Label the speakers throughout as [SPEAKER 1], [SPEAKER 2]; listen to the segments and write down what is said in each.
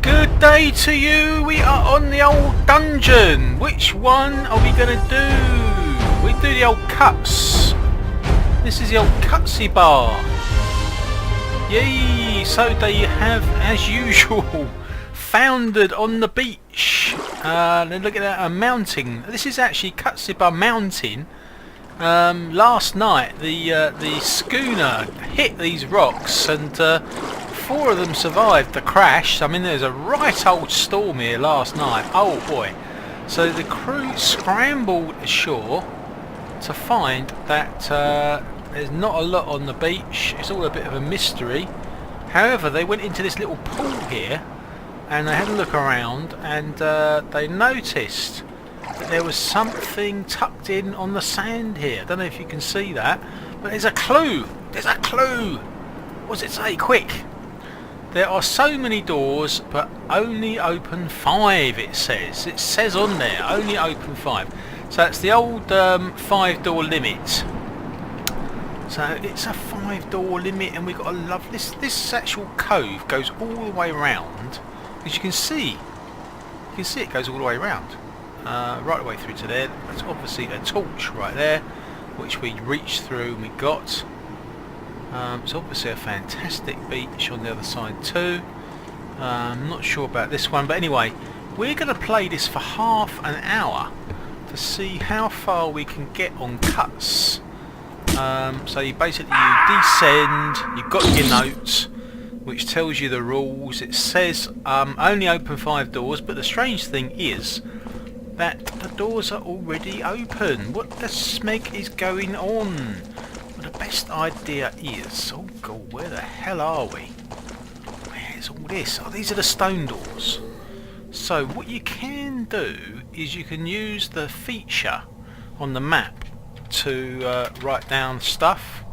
[SPEAKER 1] Good day to you. We are on the old dungeon. Which one are we going to do? We do the old cuts. This is the old kutzeba. Yay! So there you have, as usual, foundered on the beach. Look at that, a mountain. This is actually Kutzeba Mountain. Last night the schooner hit these rocks and 4 of them survived the crash. I mean, there's a right old storm here last night. Oh boy. So the crew scrambled ashore to find that there's not a lot on the beach. It's all a bit of a mystery. However, they went into this little pool here and they had a look around and they noticed that there was something tucked in on the sand here. I don't know if you can see that, but there's a clue. There's a clue. What does it say? Quick. There are so many doors, but only open 5, it says. It says on there, only open 5. So it's the old 5-door limit. So it's a 5-door limit, and we've got a love. This actual cove goes all the way around, as you can see. You can see it goes all the way around, right the way through to there. That's obviously a torch right there, which we reached through and we got. It's obviously a fantastic beach on the other side too. I'm not sure about this one, but anyway, we're going to play this for half an hour to see how far we can get on cuts. So you basically descend, you've got your notes which tells you the rules. It says only open 5 doors, but the strange thing is that the doors are already open. What the smeg is going on? Well, the best idea is, oh god, where the hell are we? Where's all this? Oh, these are the stone doors. So what you can do is you can use the feature on the map to write down stuff.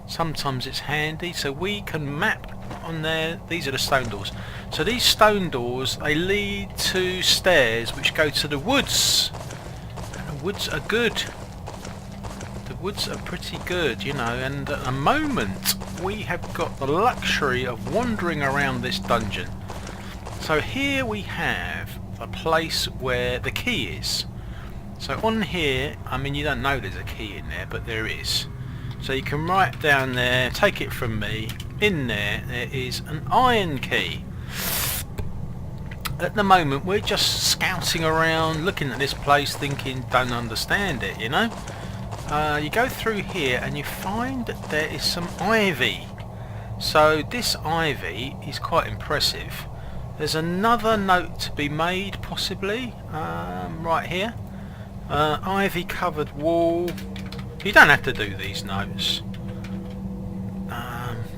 [SPEAKER 1] Sometimes it's handy, so we can map on there. These are the stone doors. So these stone doors, they lead to stairs which go to the woods. And the woods are good. The woods are pretty good, you know, and at the moment we have got the luxury of wandering around this dungeon. So here we have a place where the key is. So on here, I mean, you don't know there's a key in there, but there is. So you can write down there, take it from me, in there is an iron key. At the moment we're just scouting around, looking at this place, thinking, don't understand it, you know. You go through here and you find that there is some ivy. So this ivy is quite impressive. There's another note to be made, possibly, right here. Ivy covered wall. You don't have to do these notes,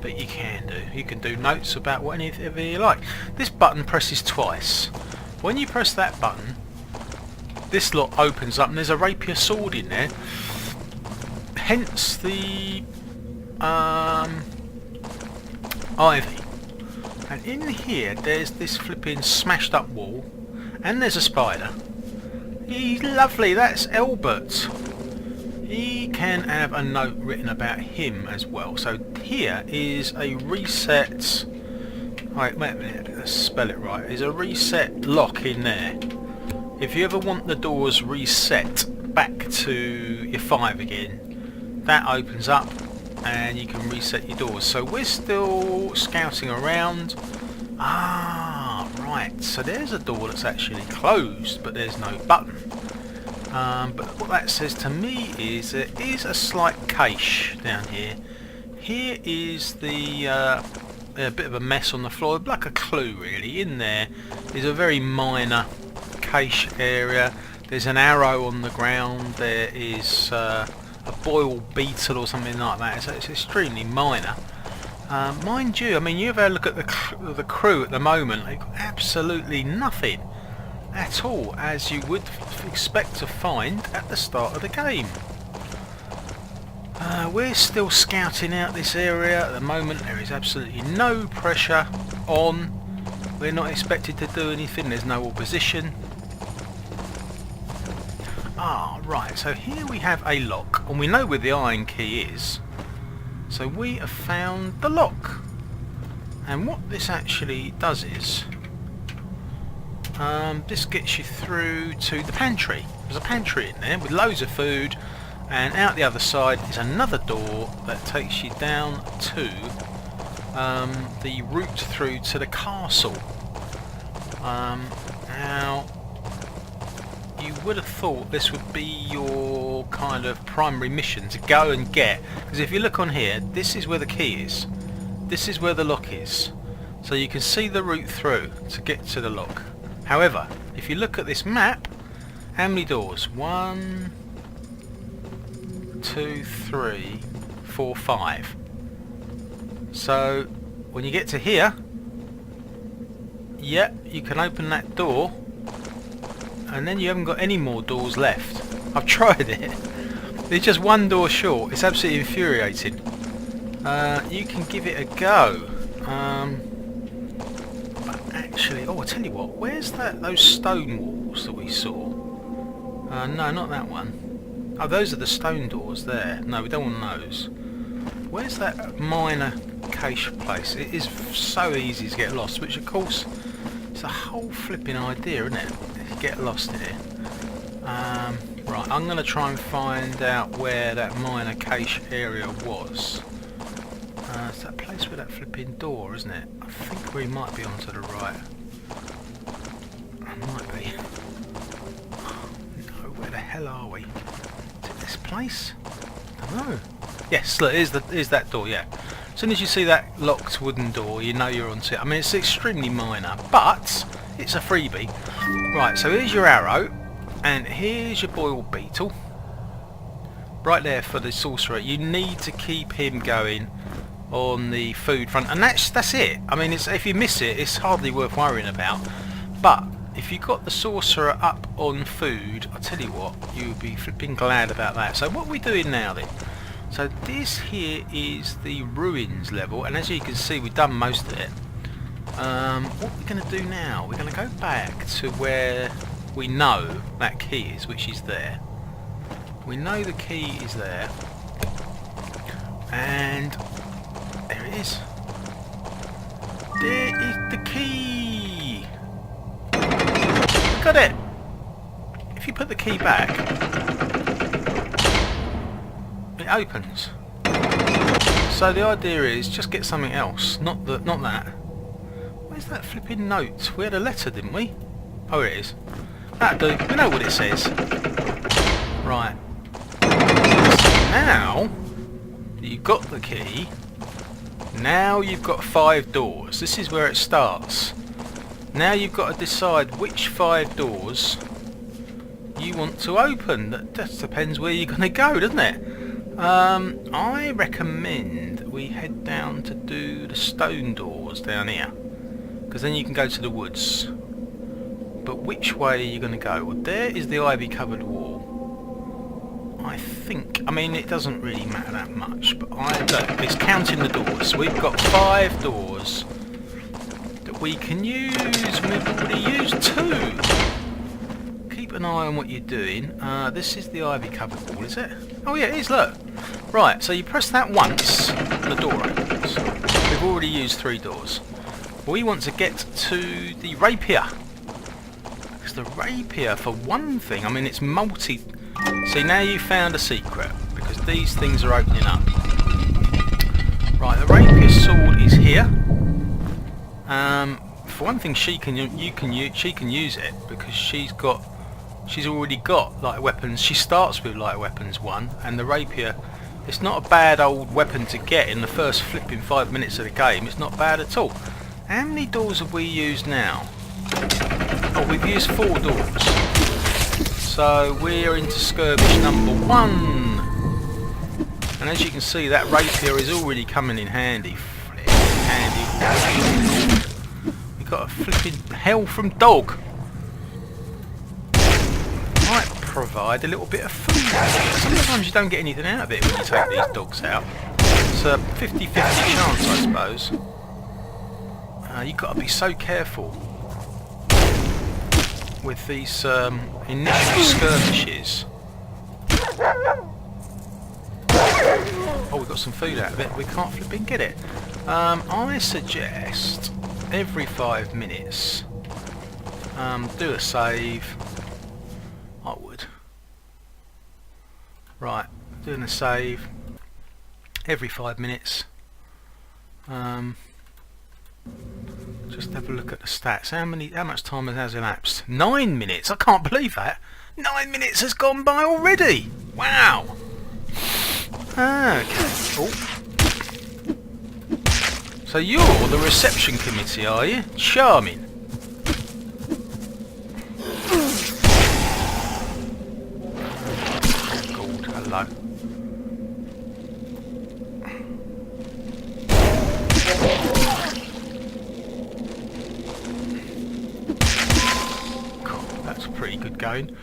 [SPEAKER 1] but you can do. You can do notes about whatever you like. This button presses twice. When you press that button, this lot opens up and there's a rapier sword in there. Hence the ivy. And in here there's this flipping smashed up wall, and there's a spider. He's lovely, that's Albert. He can have a note written about him as well. So here is a reset. Wait a minute, let's spell it right. There's a reset lock in there. If you ever want the doors reset back to your 5 again, that opens up and you can reset your doors. So we're still scouting around. Ah, right, so there's a door that's actually closed, but there's no button. But what that says to me is there is a slight cache down here. Here is the a bit of a mess on the floor, like a clue really. In there is a very minor cache area. There's an arrow on the ground. There is a boil beetle or something like that. So it's extremely minor. Mind you, I mean, you ever look at the crew at the moment, they've got absolutely nothing at all, as you would expect to find at the start of the game. We're still scouting out this area at the moment. There is absolutely no pressure on. We're not expected to do anything. There's no opposition. Ah, right, so here we have a lock, and we know where the iron key is. So we have found the lock. And what this actually does is, this gets you through to the pantry. There's a pantry in there with loads of food, and out the other side is another door that takes you down to the route through to the castle. Now, you would have thought this would be your kind of primary mission to go and get, because if you look on here, this is where the key is. This is where the lock is. So you can see the route through to get to the lock. However, if you look at this map, how many doors? 1, 2, 3, 4, 5. So when you get to here, yeah, you can open that door, and then you haven't got any more doors left. I've tried it. There's just one door short. It's absolutely infuriating. You can give it a go. But actually, oh, I'll tell you what. Where's those stone walls that we saw? No, not that one. Oh, those are the stone doors there. No, we don't want those. Where's that minor cache place? It is so easy to get lost, which of course is a whole flipping idea, isn't it? You get lost in it. Right, I'm going to try and find out where that minor cache area was. It's that place with that flipping door, isn't it? I think we might be onto the right. I might be. No, where the hell are we? Is it this place? I don't know. Yes, look, here's that door, yeah. As soon as you see that locked wooden door, you know you're onto it. I mean, it's extremely minor, but it's a freebie. Right, so here's your arrow, and here's your boiled beetle. Right there for the sorcerer. You need to keep him going on the food front, and that's it. I mean, if you miss it, it's hardly worth worrying about. But if you got the sorcerer up on food, I tell you what, you'll be flipping glad about that. So what are we doing now then? So this here is the ruins level, and as you can see, we've done most of it. What we're going to do now, we're going to go back to where we know that key is, which is there. We know the key is there, and there it is. There is the key. Got it. If you put the key back, it opens. So the idea is just get something else, not that. Where's that flipping note? We had a letter, didn't we? Oh, here it is. That'll do. We know what it says. Right. Now you've got the key. Now you've got 5 doors. This is where it starts. Now you've got to decide which 5 doors you want to open. That just depends where you're going to go, doesn't it? I recommend we head down to do the stone doors down here, because then you can go to the woods. But which way are you going to go? Well, there is the ivy covered wall. I think, I mean, it doesn't really matter that much, but look, it's counting the doors. We've got 5 doors that we can use, and we've already used 2. Keep an eye on what you're doing. This is the ivy covered wall, is it? Oh yeah, it is, look. Right, so you press that once, and the door opens. We've already used 3 doors. We want to get to the rapier. Because the rapier, for one thing, I mean, it's multi... See, now you've found a secret, because these things are opening up. Right, the rapier sword is here. For one thing, she can use it, because she's already got light weapons. She starts with light weapons 1, and the rapier, it's not a bad old weapon to get in the first flipping 5 minutes of the game. It's not bad at all. How many doors have we used now? Oh, we've used 4 doors. So we're into skirmish number 1. And as you can see, that rapier is already coming in handy. Handy. We've got a flipping hell from dog. Might provide a little bit of food. Sometimes you don't get anything out of it when you take these dogs out. It's a 50-50 chance, I suppose. You've got to be so careful with these initial skirmishes. Oh, we've got some food out of it. We can't flipping get it. I suggest every 5 minutes Do a save. I would. Right, doing a save every 5 minutes. Just have a look at the stats. How much time has elapsed? 9 minutes. I can't believe that. 9 minutes has gone by already. Wow. Okay. Oh. So you're the reception committee, are you? Charming. God, hello. God, that's pretty good going.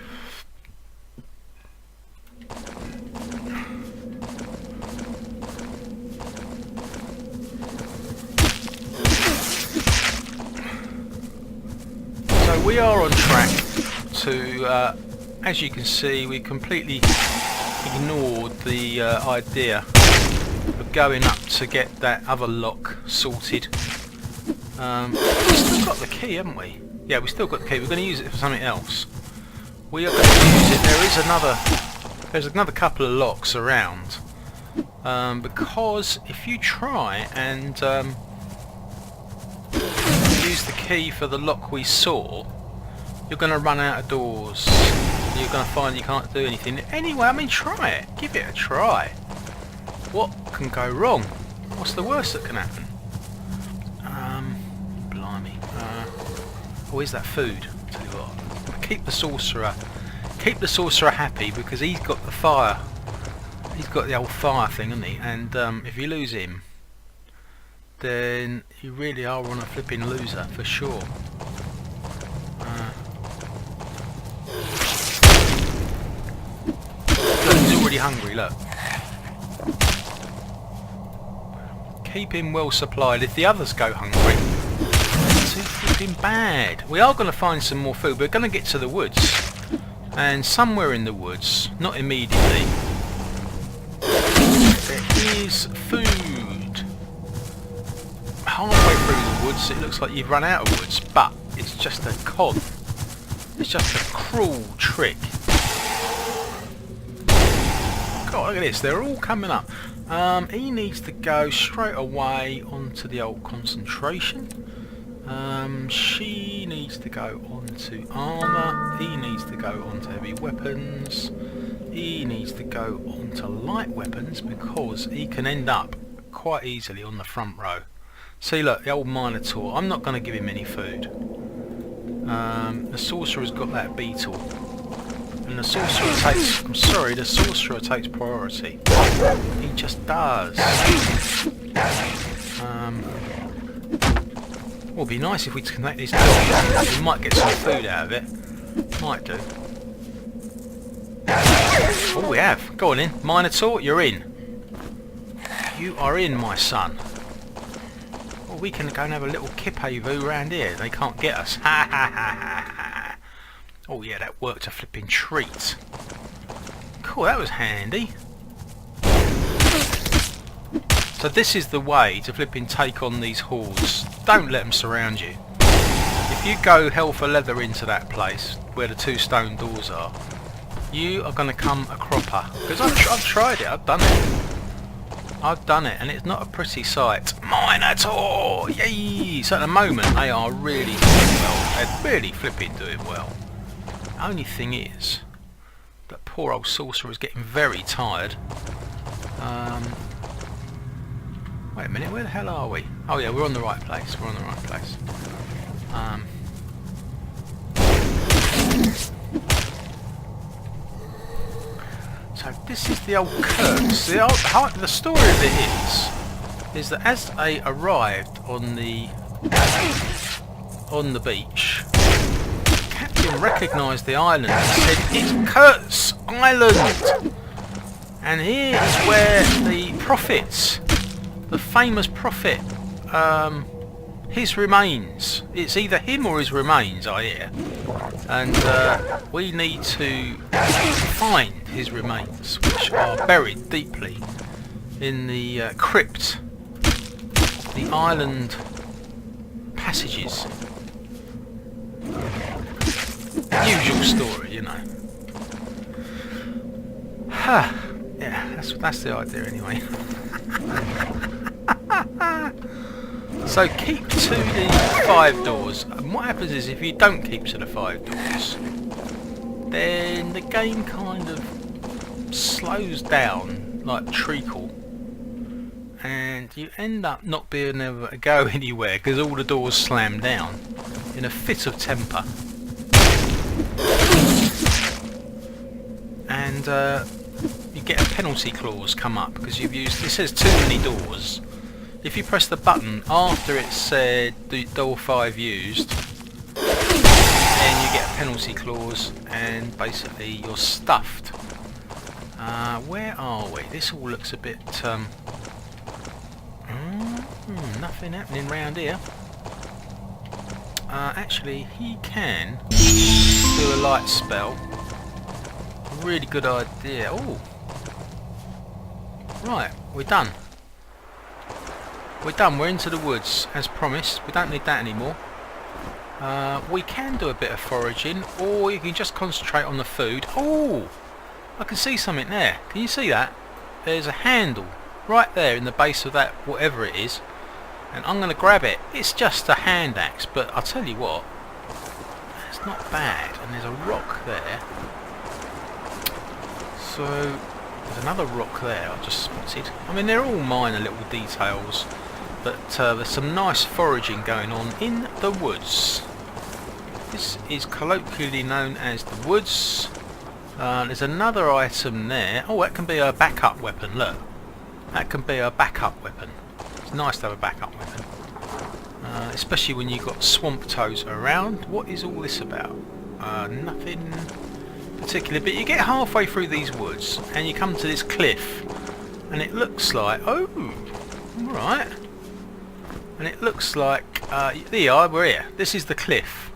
[SPEAKER 1] We are on track to, as you can see, we completely ignored the idea of going up to get that other lock sorted. We've still got the key, haven't we? Yeah, we've still got the key. We're going to use it for something else. We are going to use it. There's another couple of locks around, because if you try and use the key for the lock we saw, you're going to run out of doors. You're going to find you can't do anything. Anyway, I mean, try it. Give it a try. What can go wrong? What's the worst that can happen? Blimey. Oh, is that food? Tell you what. Keep the sorcerer happy, because he's got the fire. He's got the old fire thing, hasn't he? And if you lose him, then you really are on a flipping loser for sure. Look, he's already hungry, look. Keep him well supplied. If the others go hungry, it's too flipping bad. We are going to find some more food. We're going to get to the woods, and somewhere in the woods, not immediately, there is food. Halfway through the woods, it looks like you've run out of woods, but it's just a con. It's just a cruel trick. God, look at this, they're all coming up. He needs to go straight away onto the old concentration. She needs to go onto armour. He needs to go onto heavy weapons. He needs to go onto light weapons, because he can end up quite easily on the front row. See, look, the old Minotaur. I'm not going to give him any food. The sorcerer's got that beetle, and the sorcerer takes. I'm sorry, the sorcerer takes priority. He just does. Well, it'd be nice if we connect this door. We might get some food out of it. Might do. Oh, we have. Go on in, Minotaur. You're in. You are in, my son. We can go and have a little kip-a-voo round here. They can't get us. Ha ha ha ha ha. Oh yeah, that worked a flipping treat. Cool, that was handy. So this is the way to flipping take on these hordes. Don't let them surround you. If you go hell for leather into that place where the 2 stone doors are, you are going to come a cropper. Because I've tried it, I've done it, and it's not a pretty sight. Minotaur! Yay! So at the moment they are really doing well. They're really flipping doing well. The only thing is, that poor old sorcerer is getting very tired. Wait a minute, where the hell are we? Oh yeah, we're on the right place. We're on the right place. So this is the old curse. The story of it is that as they arrived on the beach, the captain recognised the island and said, "It's Kurt's Island!" And here is where the prophets, the famous prophet, his remains. It's either him or his remains, I hear. And we need to find his remains, which are buried deeply in the crypt, the island passages. usual story, you know. Yeah, that's the idea anyway. So keep to the 5 doors, and what happens is if you don't keep to the 5 doors, then the game kind of slows down like treacle, and you end up not being able to go anywhere because all the doors slam down in a fit of temper. And you get a penalty clause come up because you've used, it says too many doors. If you press the button after it said door 5 used, then you get a penalty clause and basically you're stuffed. Where are we? This all looks a bit nothing happening round here. Actually he can do a light spell. Really good idea. Oh, right, we're done. We're done. We're into the woods as promised. We don't need that anymore. We can do a bit of foraging, or you can just concentrate on the food. Oh, I can see something there. Can you see that? There's a handle right there in the base of that whatever it is, and I'm going to grab it. It's just a hand axe, but I'll tell you what, it's not bad. And there's a rock there. So there's another rock there I just spotted. I mean, they're all minor little details, but there's some nice foraging going on in the woods. This is colloquially known as the woods. There's another item there. Oh, that can be a backup weapon. Look, that can be a backup weapon. It's nice to have a backup weapon, especially when you've got swamp toads around. What is all this about? Nothing particular, but you get halfway through these woods and you come to this cliff, and it looks like, oh, right, and it looks like there you are, we're here. This is the cliff.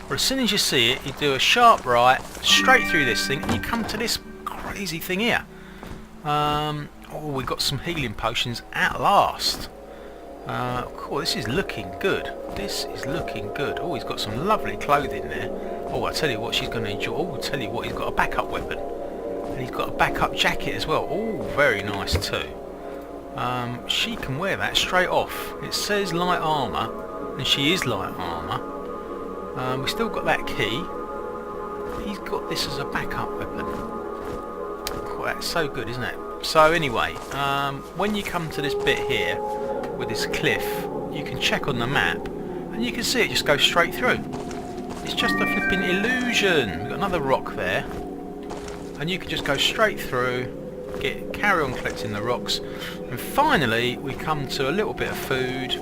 [SPEAKER 1] But as soon as you see it, you do a sharp right straight through this thing and you come to this crazy thing here. Oh, we've got some healing potions at last. Cool, this is looking good. This is looking good. Oh, he's got some lovely clothing there. Oh, I tell you what, she's going to enjoy. Oh, I tell you what, he's got a backup weapon, and he's got a backup jacket as well. Oh, very nice too. She can wear that straight off. It says light armour, and she is light armour. We still got that key. He's got this as a backup weapon. Oh, that's so good, isn't it? So anyway, when you come to this bit here with this cliff, you can check on the map, and you can see it just goes straight through. It's just a flipping illusion. We've got another rock there, and you can just go straight through, carry on collecting the rocks, and finally we come to a little bit of food.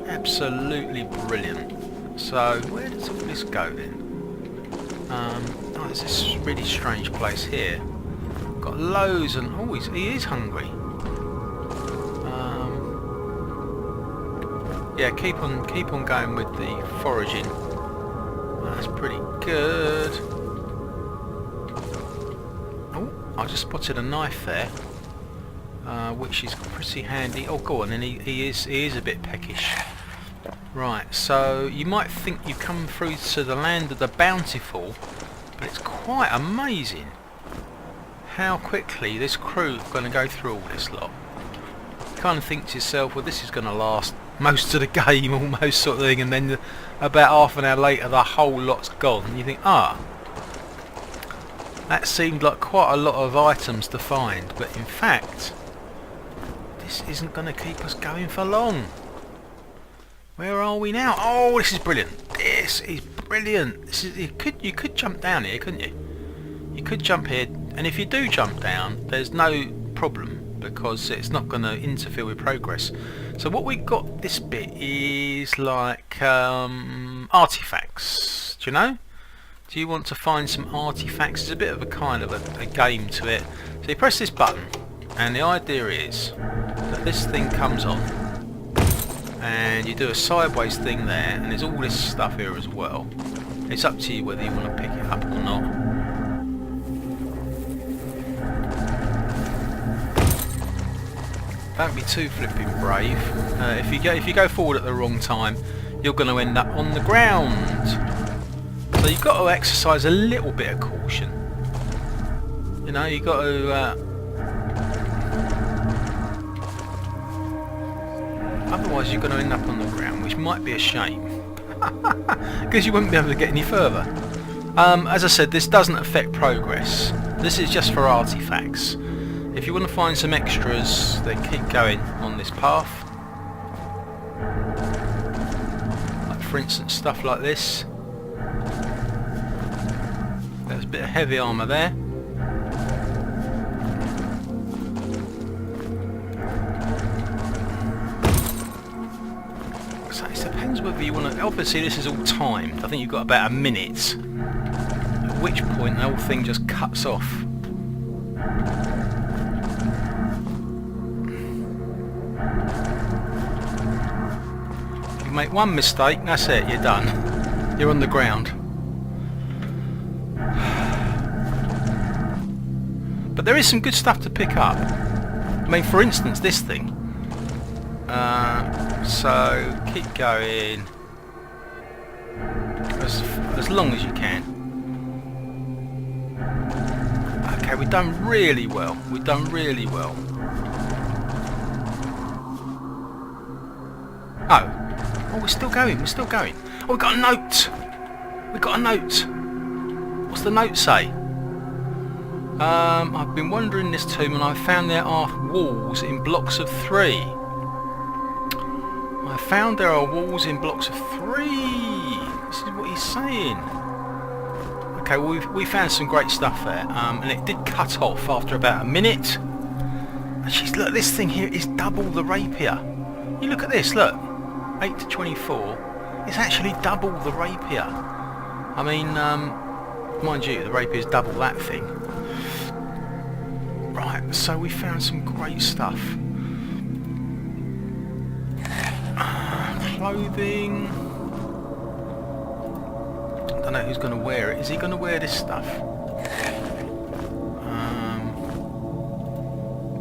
[SPEAKER 1] Absolutely brilliant. So where does all this go then? Oh, there's this really strange place here. Got loads, and oh, he is hungry. Yeah, keep on going with the foraging. That's pretty good. Oh, I just spotted a knife there, which is pretty handy. Oh, go on, and he is a bit peckish. Right, so you might think you've come through to the land of the bountiful, but it's quite amazing how quickly this crew are going to go through all this lot. You kind of think to yourself, well, this is going to last most of the game almost, sort of thing, and then about half an hour later the whole lot's gone, and you think, that seemed like quite a lot of items to find, but in fact this isn't going to keep us going for long. Where are we now? Oh, this is brilliant. This is brilliant. This is, you could jump down here, couldn't you? You could jump here, and if you do jump down, there's no problem because it's not going to interfere with progress. So what we got this bit is like artifacts. Do you know? Do you want to find some artifacts? There's a bit of a kind of a game to it. So you press this button, and the idea is that this thing comes on, and you do a sideways thing there, and there's all this stuff here as well. It's up to you whether you want to pick it up or not. Don't be too flipping brave. If you go forward at the wrong time, you're going to end up on the ground. So So you've got to exercise a little bit of caution. You know, you've got to... otherwise you're going to end up on the ground, which might be a shame. Because you wouldn't be able to get any further. As I said, this doesn't affect progress. This is just for artifacts. If you want to find some extras, then keep going on this path. Like for instance, stuff like this. There's a bit of heavy armour there. So it depends whether you want to... Obviously this is all timed. I think you've got about a minute. At which point the whole thing just cuts off. If you make one mistake, that's it, you're done. You're on the ground. But there is some good stuff to pick up. I mean, for instance, this thing. So keep going as long as you can. Okay, we've done really well. We've done really well. Oh, we're still going. We're still going. Oh, we got a note. We got a note. What's the note say? I've been wandering this tomb and I found there are walls in blocks of 3. I found there are walls in blocks of 3. This is what he's saying. Okay, well, we found some great stuff there, and it did cut off after about a minute. And she's, look, this thing here is double the rapier. You look at this, look, 8 to 24. It's actually double the rapier. I mean, mind you, the rapier is double that thing. Right, so we found some great stuff. Clothing. I don't know who's going to wear it. Is he going to wear this stuff?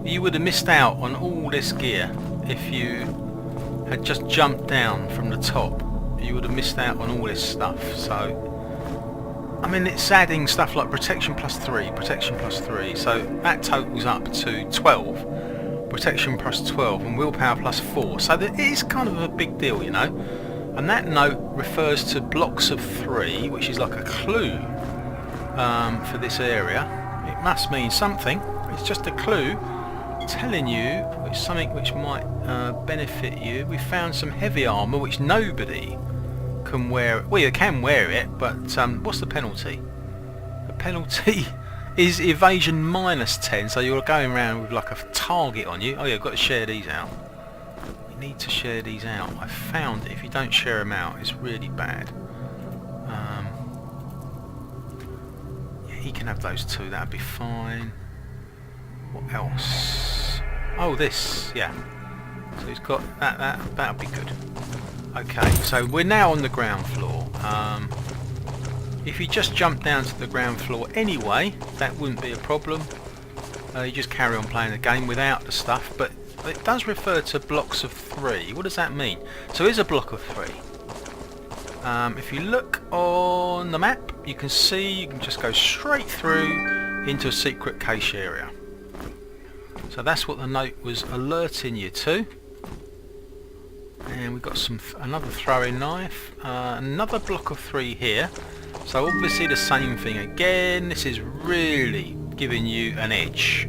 [SPEAKER 1] You would have missed out on all this gear if you had just jumped down from the top. You would have missed out on all this stuff. So, I mean, it's adding stuff like protection plus 3, protection plus 3. So that totals up to 12. Protection plus 12 and willpower plus 4, so that is kind of a big deal, you know. And that note refers to blocks of 3, which is like a clue for this area. It must mean something. It's just a clue telling you it's something which might benefit you. We found some heavy armour which nobody can wear. Well, you can wear it, but what's the penalty? The penalty is evasion minus 10, so you're going around with like a target on you. Oh yeah, I've got to share these out. You need to share these out. I found it. If you don't share them out, it's really bad. Yeah, he can have those two, that'd be fine. What else? Oh, this, yeah. So he's got that'll be good. Okay, so we're now on the ground floor. If you just jump down to the ground floor anyway, that wouldn't be a problem. You just carry on playing the game without the stuff, but it does refer to blocks of 3. What does that mean? So here's a block of 3. If you look on the map, you can see you can just go straight through into a secret cache area. So that's what the note was alerting you to. And we've got another throwing knife, another block of 3 here. So obviously the same thing again. This is really giving you an edge.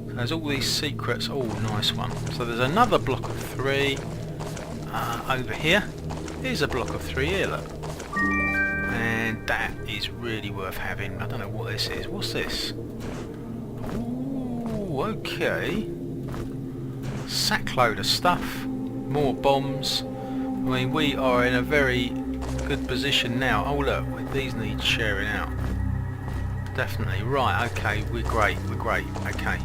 [SPEAKER 1] There's all these secrets. Oh, nice one. So there's another block of 3 over here. Here's a block of 3 here, look. And that is really worth having. I don't know what this is. What's this? Ooh, okay. Sackload of stuff. More bombs. I mean, we are in a very good position now. Oh look, these need sharing out. Definitely. Right, okay, we're great, okay.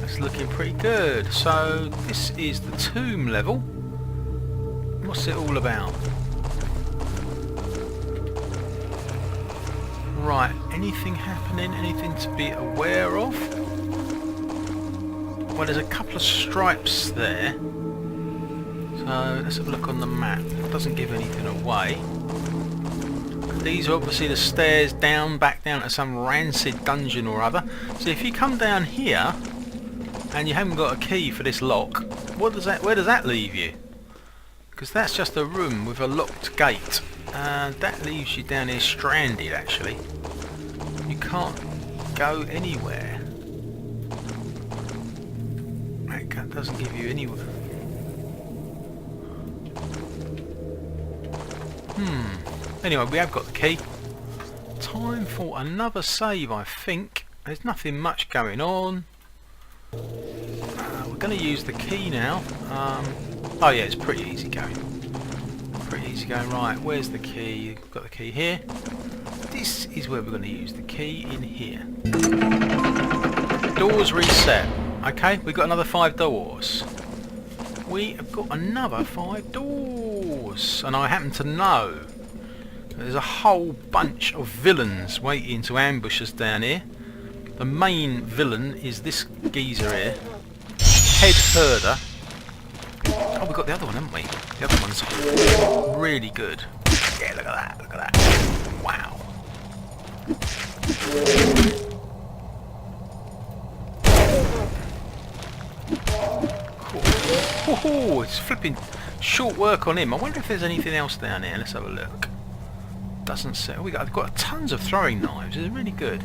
[SPEAKER 1] That's looking pretty good. So this is the tomb level. What's it all about? Right, anything happening? Anything to be aware of? Well, there's a couple of stripes there. So let's have a look on the map. It doesn't give anything away. These are obviously the stairs down, back down to some rancid dungeon or other. So if you come down here and you haven't got a key for this lock, where does that leave you? Because that's just a room with a locked gate. That leaves you down here stranded, actually. You can't go anywhere. That doesn't give you anywhere. Anyway, we have got the key. Time for another save, I think. There's nothing much going on. We're going to use the key now. Oh yeah, it's pretty easy going. Right, where's the key? We've got the key here. This is where we're going to use the key, in here. Doors reset. Okay, we've got another 5 doors. We have got another 5 doors. And I happen to know there's a whole bunch of villains waiting to ambush us down here. The main villain is this geezer here. Head Herder. Oh, we've got the other one, haven't we? The other one's really good. Yeah, look at that, Wow. Cool. Oh, it's flipping short work on him. I wonder if there's anything else down here. Let's have a look. Doesn't say. Oh, we've got tons of throwing knives. It's really good.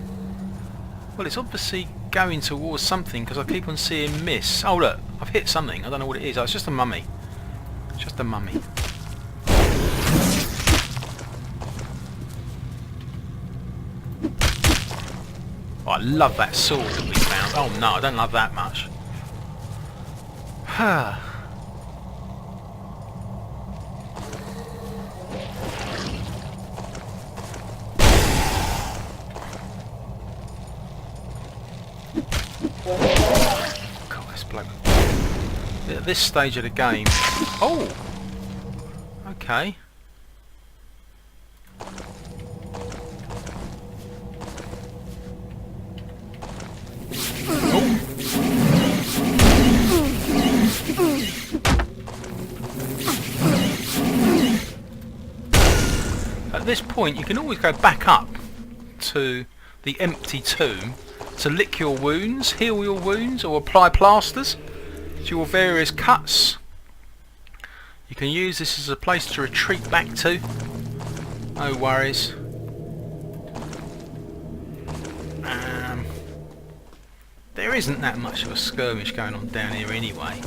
[SPEAKER 1] Well, it's obviously going towards something because I keep on seeing miss. Oh look, I've hit something. I don't know what it is. Oh, it's just a mummy. It's just a mummy. Oh, I love that sword that we found. Oh no, I don't love that much. God, this bloke. At this stage of the game. Oh! Okay. Oh! At this point, you can always go back up to the empty tomb to lick your wounds, heal your wounds, or apply plasters to your various cuts. You can use this as a place to retreat back to. No worries. There isn't that much of a skirmish going on down here anyway.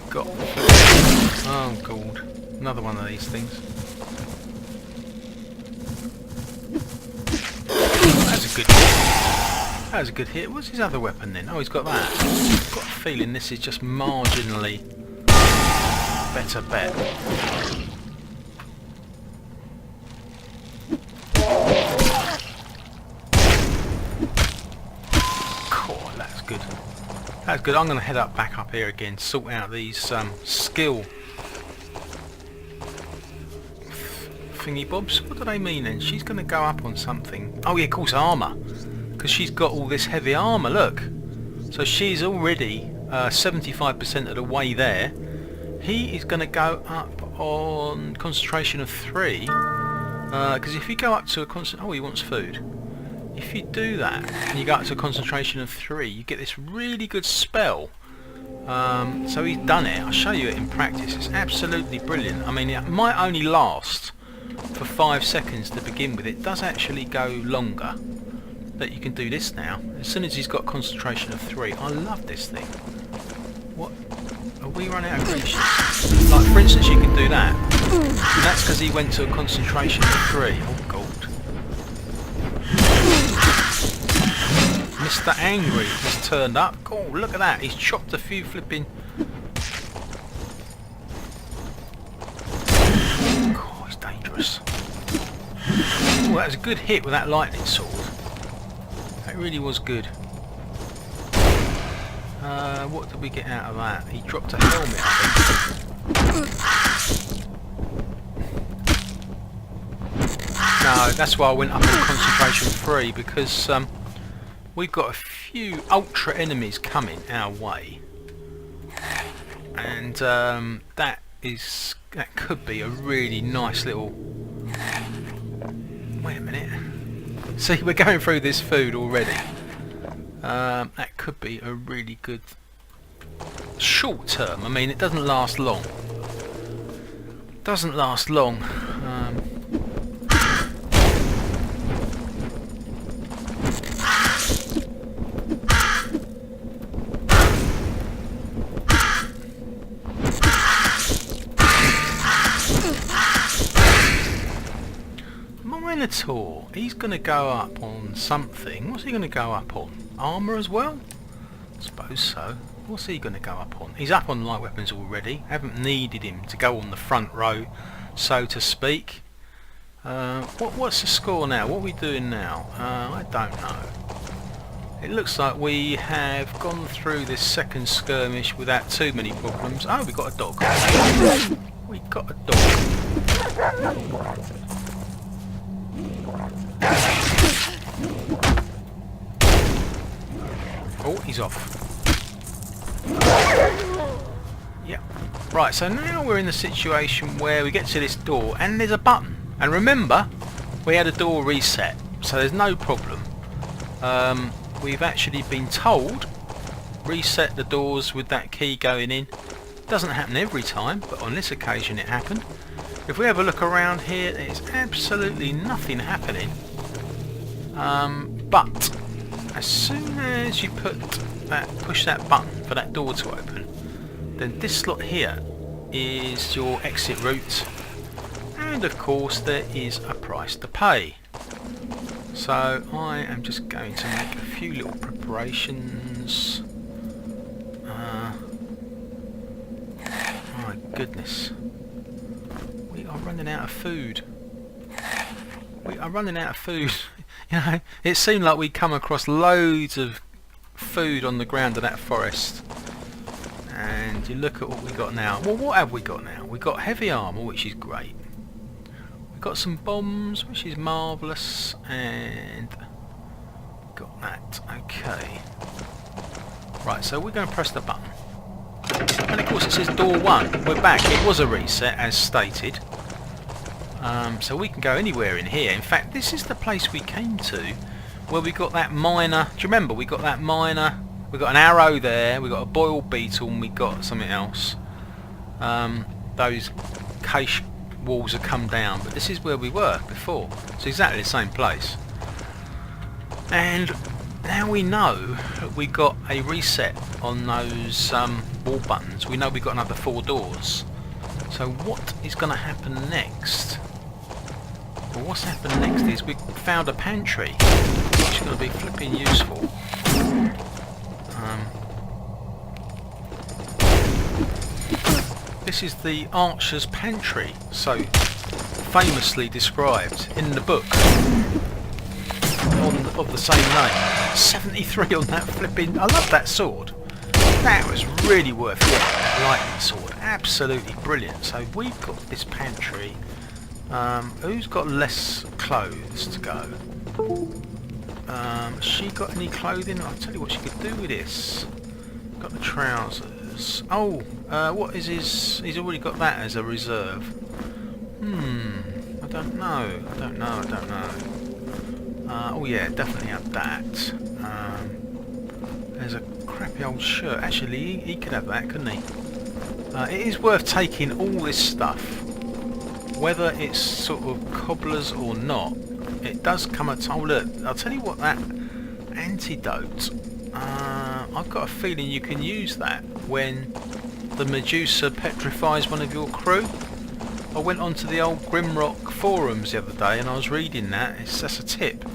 [SPEAKER 1] Got. Oh god, another one of these things. That's a good hit. That was a good hit. What's his other weapon then? Oh, he's got that. I've got a feeling this is just marginally better bet. Cool, that's good. That's good. I'm going to head back up here again, sort out these skill thingy bobs. What do they mean then? She's going to go up on something. Oh yeah, of course, armour. Because she's got all this heavy armour, look. So she's already 75% of the way there. He is going to go up on concentration of 3. Because if you go up to a oh, he wants food. If you do that and you go up to a concentration of 3, you get this really good spell. So he's done it. I'll show you it in practice. It's absolutely brilliant. I mean, it might only last for 5 seconds to begin with. It does actually go longer. But you can do this now. As soon as he's got concentration of 3. I love this thing. What? Are we running out of gracious? Like, for instance, you can do that. And that's because he went to a concentration of 3. Oh, God. Mr. Angry has turned up. Oh, look at that. He's chopped a few flipping... God, he's dangerous. Oh, that was a good hit with that lightning sword. That really was good. What did we get out of that? He dropped a helmet, I think. No, that's why I went up on concentration 3, because we've got a few ultra enemies coming our way, and that could be a really nice little Wait a minute. See, we're going through this food already. That could be a really good short term. I mean, it doesn't last long. Doesn't last long. Minotaur, he's going to go up on something. What's he going to go up on? Armour as well? I suppose so. What's he going to go up on? He's up on light weapons already. Haven't needed him to go on the front row, so to speak. What's the score now? What are we doing now? I don't know. It looks like we have gone through this second skirmish without too many problems. Oh, we got a dog. We got a dog. Oh, he's off. Yep. Right, so now we're in the situation where we get to this door and there's a button. And remember, we had a door reset, so there's no problem. We've actually been told reset the doors with that key going in. Doesn't happen every time, but on this occasion it happened. If we have a look around here, there's absolutely nothing happening. But as soon as you push that button for that door to open, then this slot here is your exit route, and of course there is a price to pay. So I am just going to make a few little preparations. My goodness, we are running out of food. We are running out of food. You know, it seemed like we'd come across loads of food on the ground of that forest. And you look at what we got now. Well, what have we got now? We've got heavy armour, which is great. We've got some bombs, which is marvellous. And got that. Okay. Right, so we're going to press the button. And of course it says door 1. We're back. It was a reset, as stated. So we can go anywhere in here. In fact, this is the place we came to where we got that miner. Do you remember? We got that miner. We got an arrow there. We got a boiled beetle, and we got something else. Those cache walls have come down, but this is where we were before. It's exactly the same place. And now we know that we got a reset on those wall buttons. We know we got another 4 doors. So what is going to happen next? Well, what's happened next is we found a pantry, which is going to be flipping useful. This is the Archer's Pantry, so famously described in the book of the same name. 73 on that flipping. I love that sword. That was really worth it. Lightning sword, absolutely brilliant. So we've got this pantry. Who's got less clothes to go? Has she got any clothing? I'll tell you what she could do with this. Got the trousers. Oh, what is his? He's already got that as a reserve. I don't know. I don't know. Oh yeah, definitely have that. There's a crappy old shirt. Actually, he could have that, couldn't he? It is worth taking all this stuff, whether it's sort of cobblers or not. It does come at time. Oh, look, I'll tell you what, that antidote. I've got a feeling you can use that when the Medusa petrifies one of your crew. I went onto the old Grimrock forums the other day and I was reading that. That's a tip.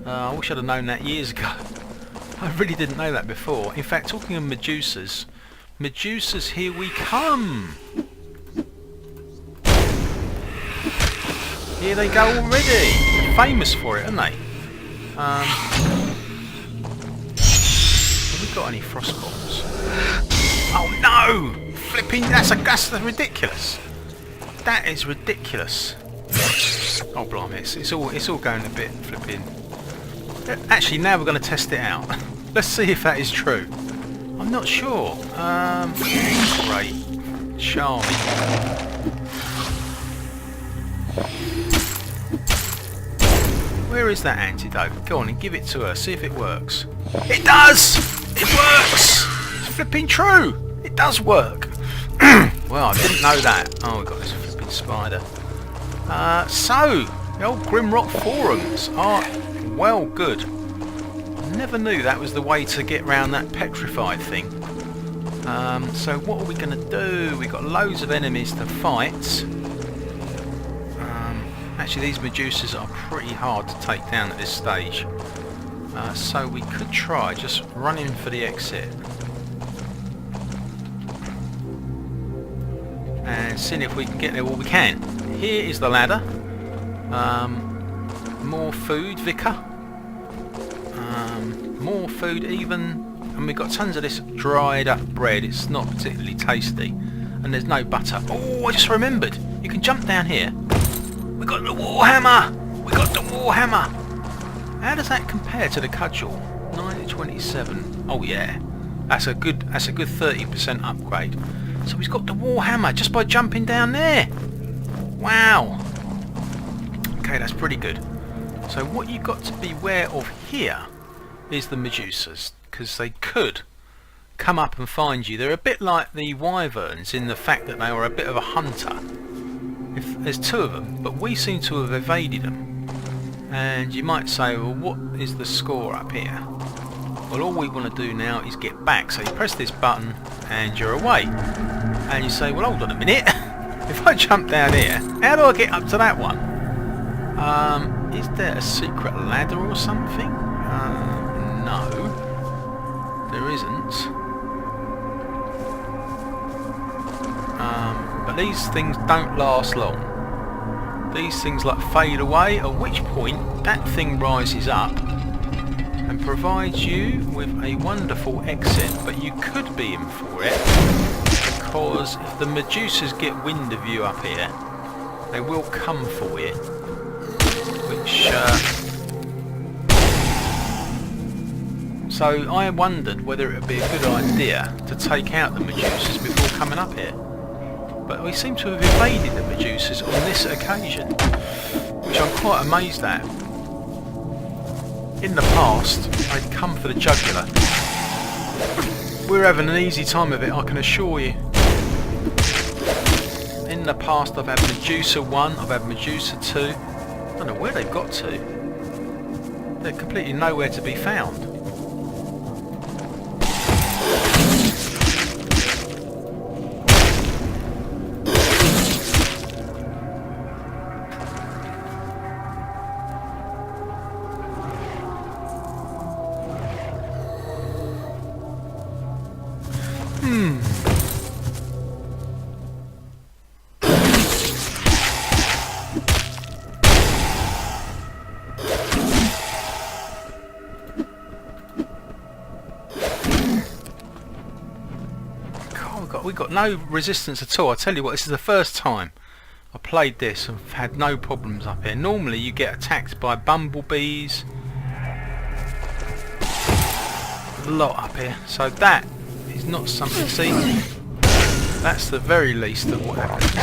[SPEAKER 1] I wish I'd have known that years ago. I really didn't know that before. In fact, talking of Medusas, here we come! Here they go already! They're famous for it, aren't they? Have we got any frost bombs? Oh no! Flipping, that's ridiculous! That is ridiculous! Oh blimey, it's all going a bit flipping. Actually, now we're going to test it out. Let's see if that is true. I'm not sure. Great. Charming. Where is that antidote? Go on and give it to her. See if it works. It does! It works! It's flipping true! It does work! Well, I didn't know that. Oh, we've got this flipping spider. So, the old Grimrock forums are well good. I never knew that was the way to get around that petrified thing. So what are we going to do? We've got loads of enemies to fight. Actually, these Medusas are pretty hard to take down at this stage. So we could try just running for the exit. And seeing if we can get there. Well, we can. Here is the ladder. More food, Vicar. More food even. And we've got tons of this dried up bread. It's not particularly tasty. And there's no butter. Oh, I just remembered. You can jump down here. We got the warhammer! We got the warhammer! How does that compare to the cudgel? 927. Oh yeah. That's a good 30% upgrade. So he's got the warhammer just by jumping down there. Wow. Okay, that's pretty good. So what you've got to beware of here is the Medusas, because they could come up and find you. They're a bit like the wyverns in the fact that they are a bit of a hunter. If there's two of them, but we seem to have evaded them. And you might say, well, what is the score up here? Well, all we want to do now is get back. So you press this button and you're away. And you say, well, hold on a minute. If I jump down here, how do I get up to that one? Is there a secret ladder or something? No, there isn't. But these things don't last long. These things like fade away, at which point that thing rises up and provides you with a wonderful exit. But you could be in for it, because if the Medusas get wind of you up here, they will come for you. Which so I wondered whether it would be a good idea to take out the Medusas before coming up here. But we seem to have evaded the Medusas on this occasion, which I'm quite amazed at. In the past, they'd come for the jugular. We're having an easy time of it, I can assure you. In the past, I've had Medusa 1, I've had Medusa 2. I don't know where they've got to. They're completely nowhere to be found. We got no resistance at all. I tell you what, this is the first time I played this and had no problems up here. Normally you get attacked by bumblebees, a lot up here, so that is not something. See, that's the very least of what happens.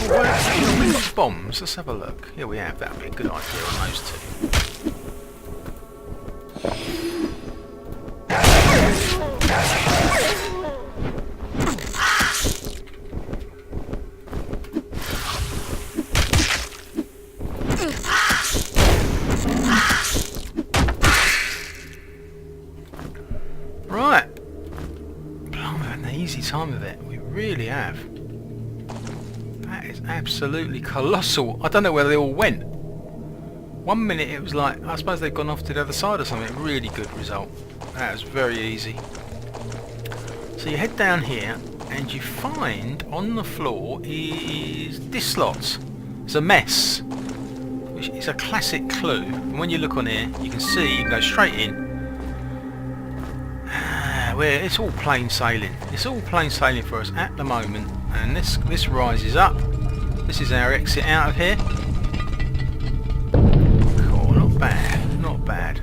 [SPEAKER 1] Well, we've got bombs. Let's have a look. Here we have. That would be a good idea on those two. Right. We're having an easy time of it. We really have. That is absolutely colossal. I don't know where they all went. One minute it was like, I suppose they've gone off to the other side or something. Really good result. That was very easy. So you head down here and you find on the floor is this lot. It's a mess, which is a classic clue. And when you look on here, you can see you can go straight in. Where it's all plain sailing. It's all plain sailing for us at the moment. And this rises up. This is our exit out of here. Cool, not bad, not bad.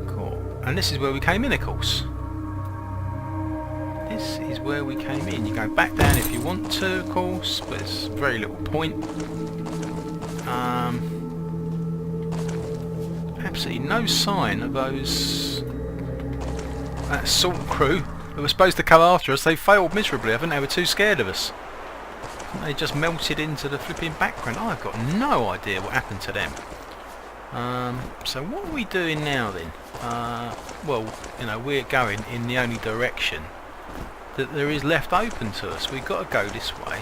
[SPEAKER 1] Cool. And this is where we came in, of course. This is where we came in. You go back down if you want to, of course, but it's very little point. Absolutely no sign of that assault crew that were supposed to come after us. They failed miserably. I think they were too scared of us. They just melted into the flipping background. I've got no idea what happened to them. So what are we doing now then? Well, you know, we're going in the only direction that there is left open to us. We've got to go this way.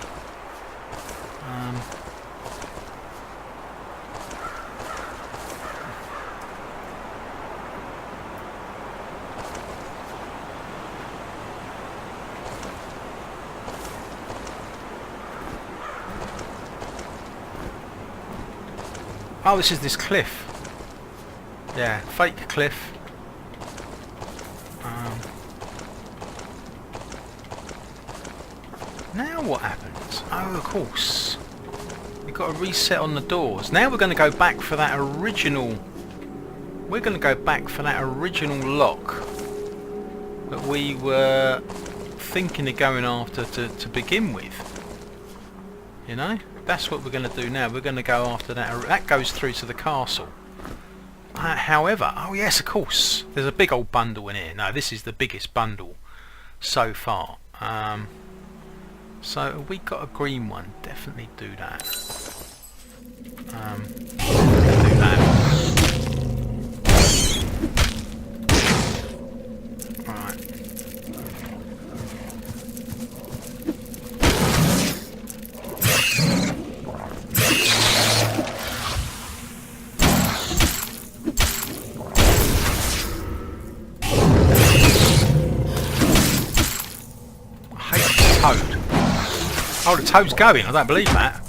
[SPEAKER 1] Oh, this is this cliff. Yeah, fake cliff. Now what happens? Oh, of course. We've got to reset on the doors. Now we're going to go back for that original... We're going to go back for that original lock that we were thinking of going after to begin with. You know? That's what we're going to do now. We're going to go after that. That goes through to the castle. However, oh yes, of course, there's a big old bundle in here. No, this is the biggest bundle so far. So we got a green one. Definitely do that. Do that. Right. Toad. Oh, the toad's going. I don't believe that.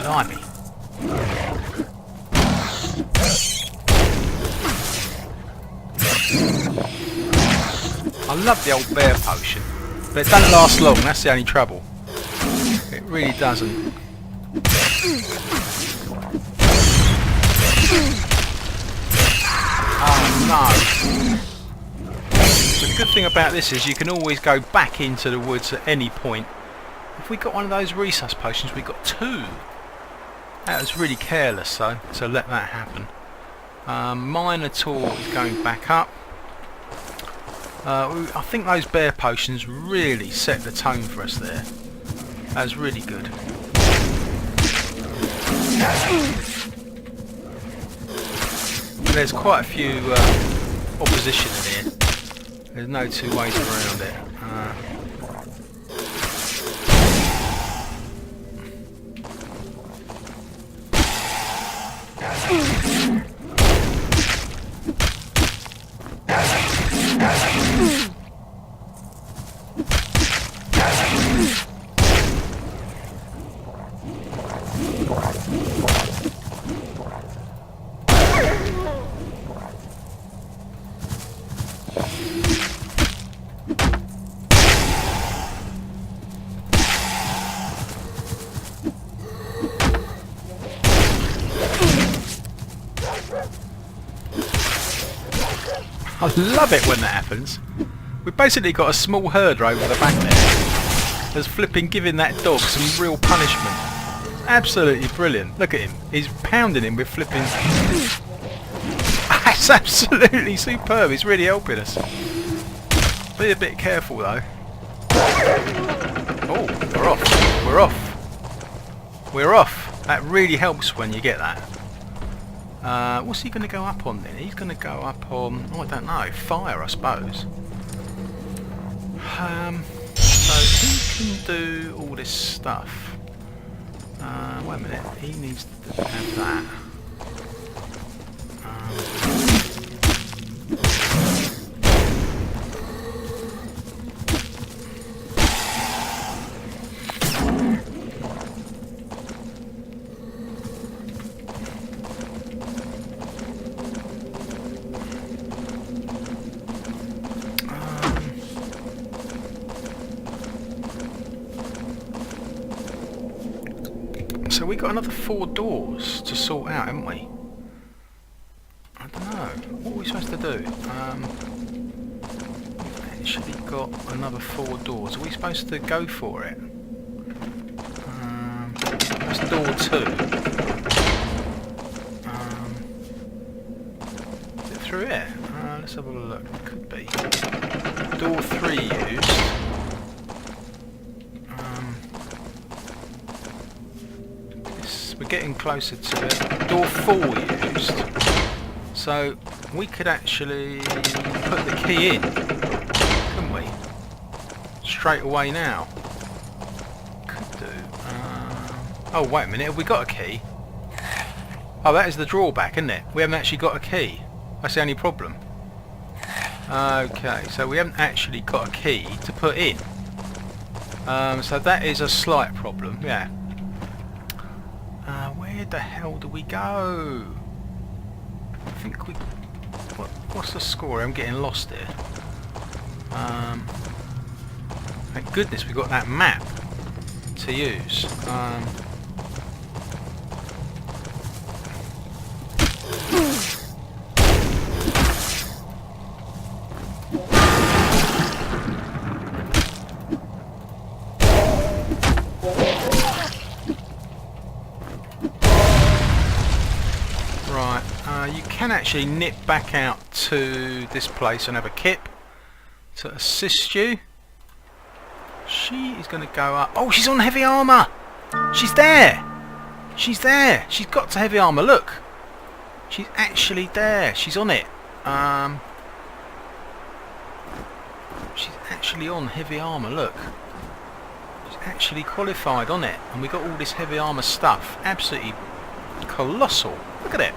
[SPEAKER 1] Blimey. I love the old bear potion, but it doesn't last long. That's the only trouble. It really doesn't. Oh no. The good thing about this is you can always go back into the woods at any point. If we got one of those resus potions, we got two. That was really careless though, to let that happen. Minotaur is going back up. I think those bear potions really set the tone for us there. That was really good. There's quite a few opposition in here. There's no two ways around it. I love it when that happens. We've basically got a small herder over the back there that's flipping giving that dog some real punishment. Absolutely brilliant. Look at him. He's pounding him with flipping... That's absolutely superb. He's really helping us. Be a bit careful though. Oh, we're off. We're off. We're off. That really helps when you get that. What's he going to go up on then? He's going to go up on, oh I don't know, fire I suppose. So he can do all this stuff. Wait a minute, he needs to have that. So we got another 4 doors to sort out, haven't we? I don't know. What are we supposed to do? We've actually got another 4 doors. Are we supposed to go for it? That's door 2. Is it through here? Let's have a look. It could be. Door 3 used. We're getting closer to it. Door 4 used. So we could actually put the key in, couldn't we? Straight away now. Could do. Oh, wait a minute. Have we got a key? Oh, that is the drawback, isn't it? We haven't actually got a key. That's the only problem. Okay, so we haven't actually got a key to put in. So that is a slight problem, yeah. Where the hell do we go? I think we... What's the score? I'm getting lost here. Thank goodness we got that map to use. You can actually nip back out to this place and have a kip to assist you. She is going to go up. Oh, she's on heavy armour! She's there! She's there! She's got to heavy armour, look! She's actually there. She's on it. She's actually on heavy armour, look. She's actually qualified on it. And we got all this heavy armour stuff. Absolutely colossal. Look at it.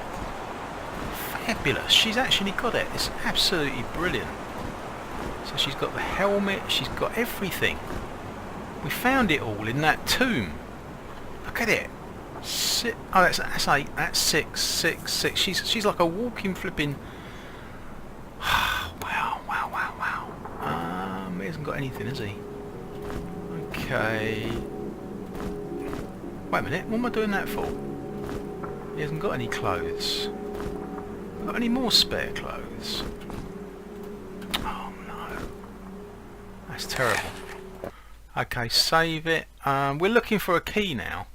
[SPEAKER 1] Fabulous. She's actually got it. It's absolutely brilliant. So she's got the helmet. She's got everything. We found it all in that tomb. Look at it. Oh, that's 8. That's 6. 6. 6. She's like a walking flipping. Wow. He hasn't got anything, has he? Okay. Wait a minute. What am I doing that for? He hasn't got any clothes. Got any more spare clothes? Oh no. That's terrible. Okay, save it. We're looking for a key now.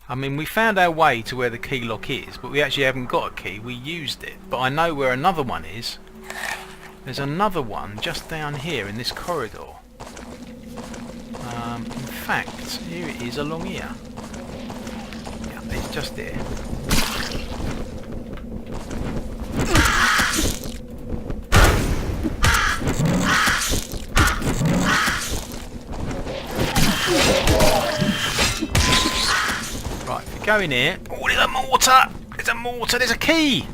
[SPEAKER 1] I mean, we found our way to where the key lock is, but we actually haven't got a key. We used it. But I know where another one is. There's another one just down here in this corridor. In fact, here it is along here. Yeah, it's just there. Right, if we go in here. Oh, there's a mortar! There's a mortar, there's a key!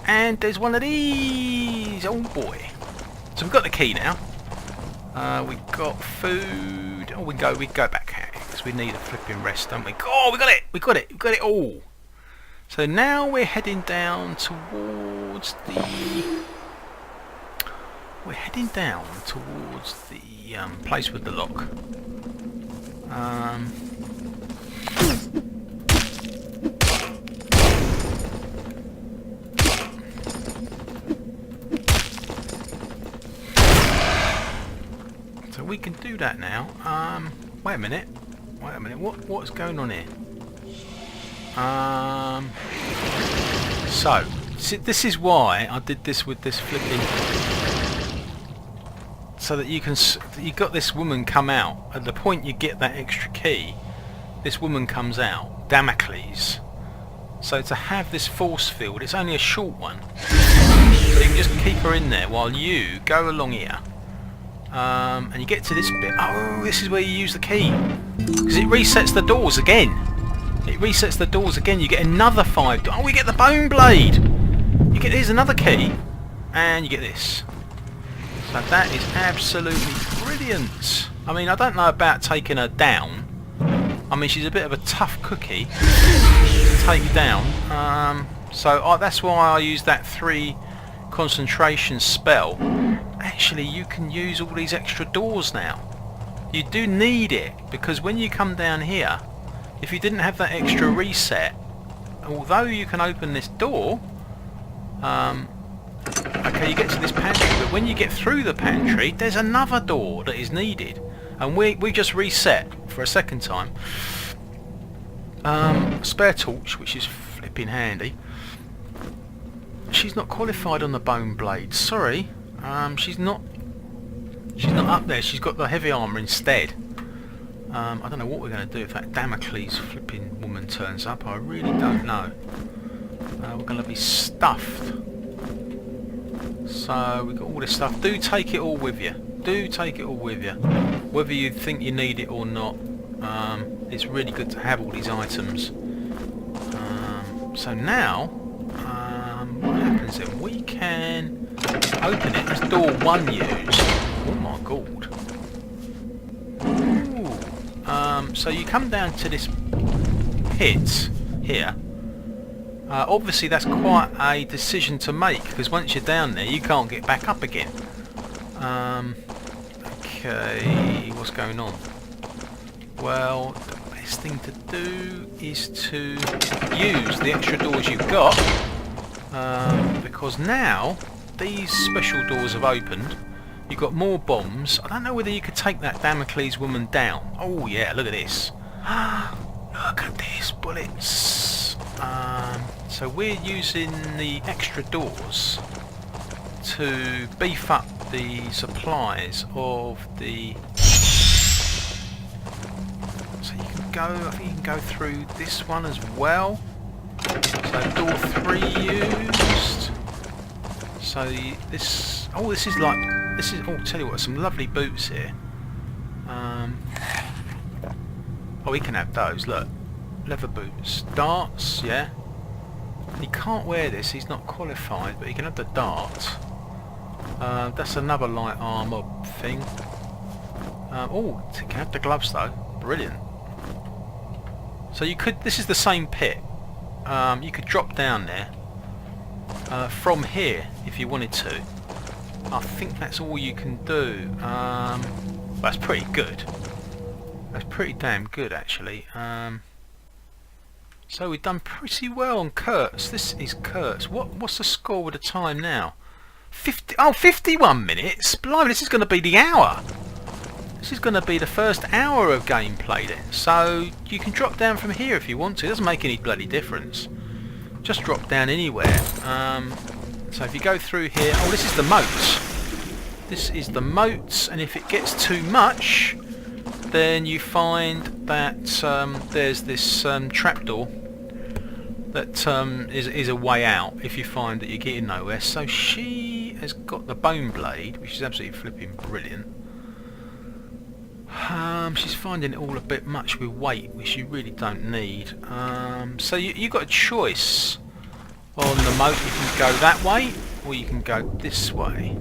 [SPEAKER 1] And there's one of these! Oh boy. So we've got the key now. We've got food. Oh, we can go back here because we need a flipping rest, don't we? Oh, we got it! We got it all! So now we're heading down towards the... We're heading down towards the place with the lock. So we can do that now. Wait a minute. What's going on here? So, see, this is why I did this with this flipping, so that you got this woman come out at the point you get that extra key. This woman comes out, Damocles. So to have this force field, it's only a short one. So you can just keep her in there while you go along here, and you get to this bit. Oh, this is where you use the key because it resets the doors again. It resets the doors again. You get another 5. Oh, we get the bone blade. Here's another key, and you get this. So that is absolutely brilliant. I mean, I don't know about taking her down. I mean, she's a bit of a tough cookie to take down. So that's why I use that 3 concentration spell. Actually, you can use all these extra doors now. You do need it because when you come down here, if you didn't have that extra reset, although you can open this door, I okay, you get to this pantry, but when you get through the pantry, there's another door that is needed. And we just reset for a second time. Spare torch, which is flipping handy. She's not qualified on the bone blade. Sorry, she's not up there. She's got the heavy armour instead. I don't know what we're going to do if that Damocles flipping woman turns up. I really don't know. We're going to be stuffed. So we've got all this stuff. Do take it all with you. Do take it all with you. Whether you think you need it or not. It's really good to have all these items. So now, what happens then? We can open it. That's door 1 used. Oh my god. Ooh. So you come down to this pit here. Obviously that's quite a decision to make, because once you're down there you can't get back up again. Okay, what's going on? Well, the best thing to do is to use the extra doors you've got, because now these special doors have opened. You've got more bombs. I don't know whether you could take that Damocles woman down. Oh yeah, look at this. Look at this, bullets. So we're using the extra doors to beef up the supplies of the... So you can go, I think you can go through this one as well. So door 3 used. So this... Oh, this is like... This is... Oh, tell you what, some lovely boots here. Oh, we can have those, look. Leather boots. Darts, yeah. He can't wear this, he's not qualified, but he can have the dart. That's another light armour thing. Oh, he can have the gloves though. Brilliant. So you could... This is the same pit. You could drop down there from here if you wanted to. I think that's all you can do. That's pretty good. That's pretty damn good actually. So we've done pretty well on Kurtz. This is Kurtz. What's the score with the time now? 51 minutes? Blimey, this is going to be the hour. This is going to be the first hour of gameplay then. So you can drop down from here if you want to. It doesn't make any bloody difference. Just drop down anywhere. So if you go through here... Oh, this is the moats. This is the moats, and if it gets too much, then you find that there's this trapdoor that is a way out if you find that you're getting nowhere. So she has got the bone blade, which is absolutely flipping brilliant. She's finding it all a bit much with weight, which you really don't need. So you've got a choice on the moat. You can go that way, or you can go this way.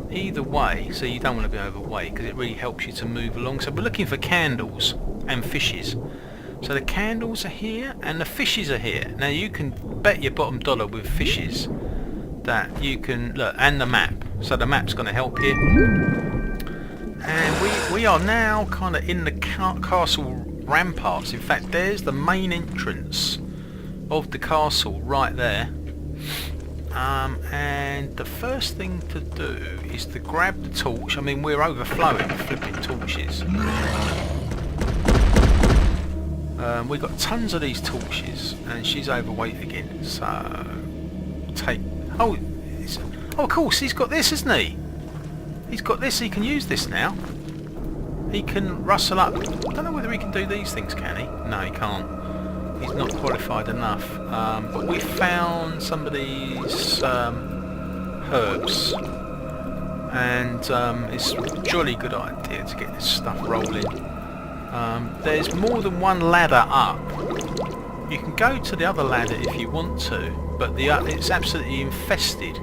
[SPEAKER 1] Either way, so you don't want to be overweight, because it really helps you to move along. So we're looking for candles and fishes. So the candles are here and the fishes are here. Now you can bet your bottom dollar with fishes that you can look, and the map. So the map's going to help you. And we are now kind of in the castle ramparts. In fact, there's the main entrance of the castle right there. And the first thing to do is to grab the torch. I mean, we're overflowing with flipping torches. We've got tons of these torches, and she's overweight again. So take... Oh, of course, he's got this, isn't he? He's got this. He can use this now. He can rustle up. I don't know whether he can do these things, can he? No, he can't. He's not qualified enough. But we found some of these herbs, and it's a jolly good idea to get this stuff rolling. There's more than one ladder up. You can go to the other ladder if you want to, but it's absolutely infested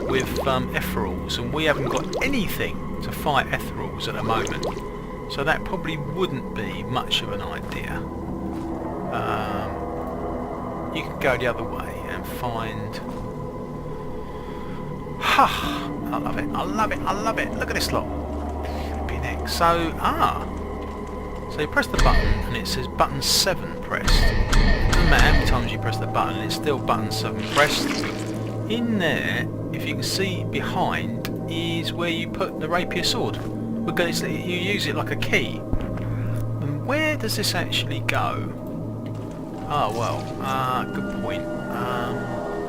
[SPEAKER 1] with ethereals, and we haven't got anything to fight ethereals at the moment, so that probably wouldn't be much of an idea. You can go the other way and find... I love it, I love it, I love it. Look at this lot. Flipping heck. So you press the button and it says button 7 pressed. It doesn't matter how many times you press the button, it's still button 7 pressed. in there, if you can see behind, is where you put the rapier sword. Because you use it like a key. And where does this actually go? Oh well, good point.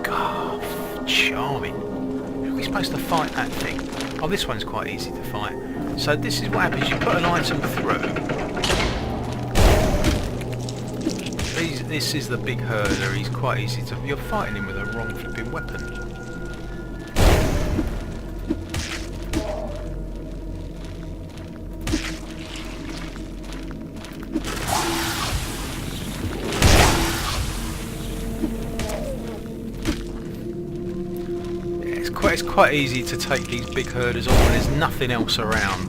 [SPEAKER 1] God, charming. How are we supposed to fight that thing? Oh, this one's quite easy to fight. So this is what happens, you put an item through. This is the big hurler, he's quite easy to... You're fighting him with a wrong flipping weapon. It's quite easy to take these big herders on when there's nothing else around.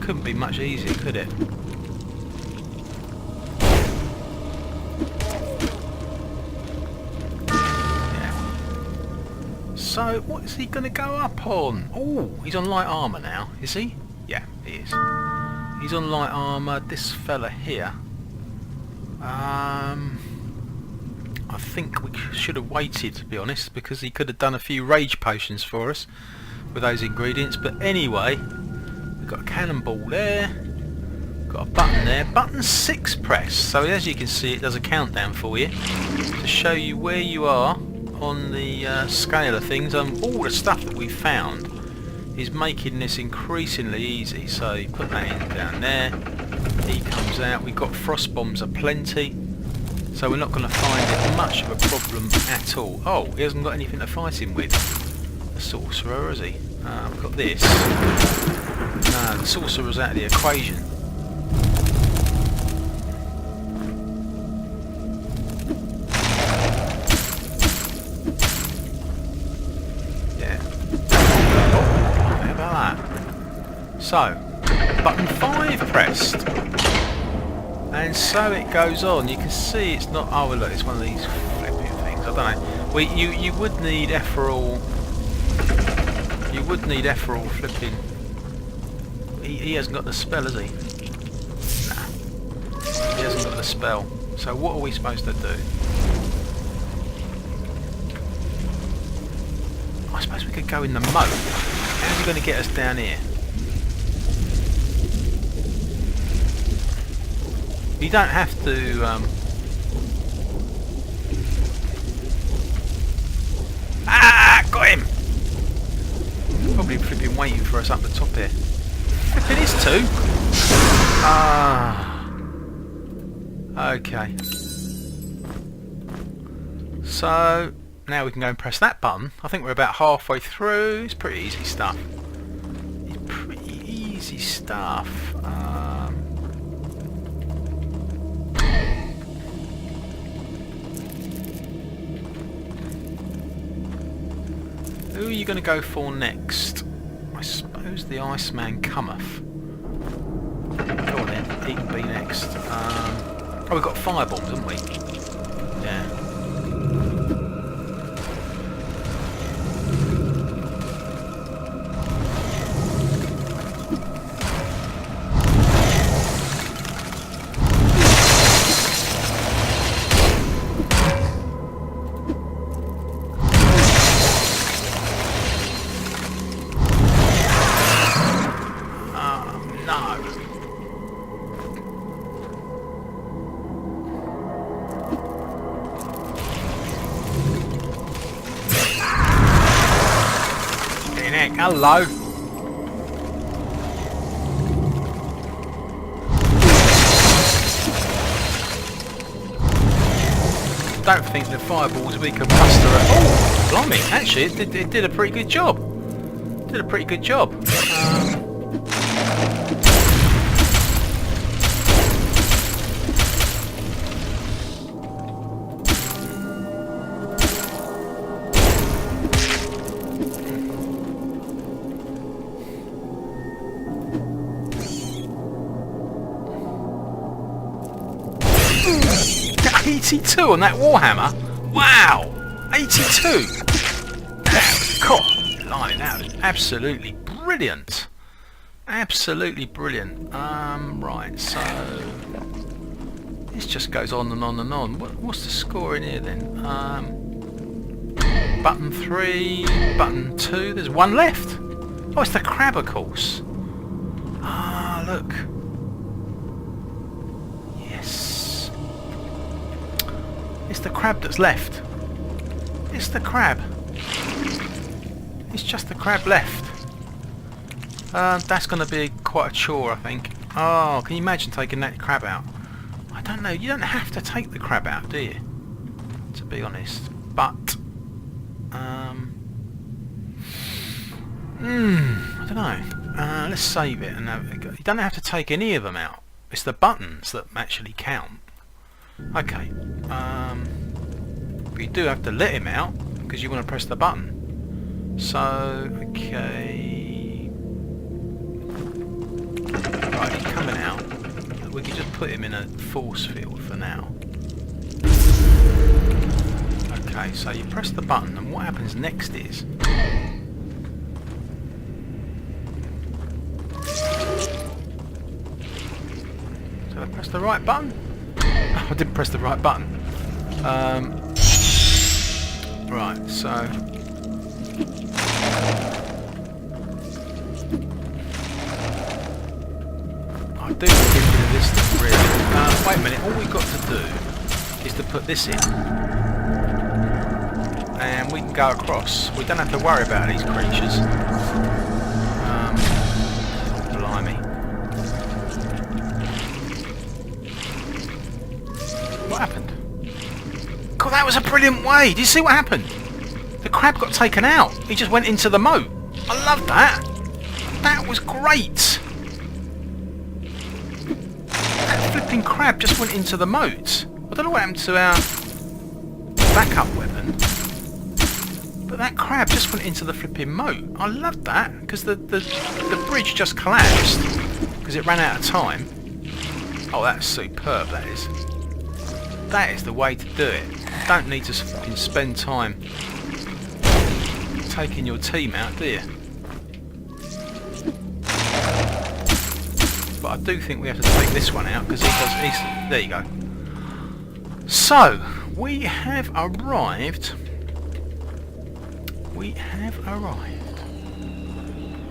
[SPEAKER 1] Couldn't be much easier, could it? Yeah. So, what is he going to go up on? Oh, he's on light armour now, is he? Yeah, he is. He's on light armour. This fella here. I think we should have waited, to be honest, because he could have done a few rage potions for us with those ingredients. But anyway, we've got a cannonball there, got a button there, button 6 press. So as you can see, it does a countdown for you to show you where you are on the scale of things. All the stuff that we've found is making this increasingly easy. So you put that in down there, he comes out. We've got frost bombs aplenty. So we're not going to find it much of a problem at all. Oh, he hasn't got anything to fight him with. The sorcerer, has he? We've got this. No, the sorcerer's out of the equation. Yeah. Oh, how about that? So, button 5 pressed. And so it goes on. You can see it's not... Oh, look, it's one of these flipping things. I don't know. Well, you would need ethereal... You would need ethereal flipping... He hasn't got the spell, has he? Nah. He hasn't got the spell. So what are we supposed to do? I suppose we could go in the moat. How's he going to get us down here? You don't have to... Ah! Got him! Probably flipping waiting for us up the top here. It is 2! Ah... Okay. So... Now we can go and press that button. I think we're about halfway through. It's pretty easy stuff. It's pretty easy stuff. Who are you going to go for next? I suppose the Iceman cometh. Go on then, he can be next. Oh, we've got firebombs, haven't we? Yeah. Hello. Don't think the fireballs we can muster at... Oh, blimey, actually it did a pretty good job. Did a pretty good job. .82 on that Warhammer? Wow! 82! God, that was absolutely brilliant! Absolutely brilliant. Right, so... This just goes on and on and on. What's the score in here then? button 3, button 2. There's one left. Oh, it's the crab, of course. Ah, look. Yes. It's the crab that's left. It's the crab. It's just the crab left. That's going to be quite a chore, I think. Oh, can you imagine taking that crab out? I don't know. You don't have to take the crab out, do you? To be honest. But, I don't know. Let's save it. And you don't have to take any of them out. It's the buttons that actually count. Okay. But you do have to let him out because you want to press the button. So, okay. Right, he's coming out. We can just put him in a force field for now. Okay, so you press the button, and what happens next is... Did I press the right button? I didn't press the right button. Right, so... I do want to get rid of this thing, really. Wait a minute, all we've got to do is to put this in. And we can go across. We don't have to worry about these creatures. Blimey. What happened? God, that was a brilliant way! Did you see what happened? The crab got taken out. He just went into the moat. I love that. That was great. That flipping crab just went into the moat. I don't know what happened to our backup weapon. But that crab just went into the flipping moat. I loved that, because the bridge just collapsed because it ran out of time. Oh, that's superb, that is. That is the way to do it. You don't need to spend time taking your team out, do you? But I do think we have to take this one out, because he's... There you go. So, we have arrived... We have arrived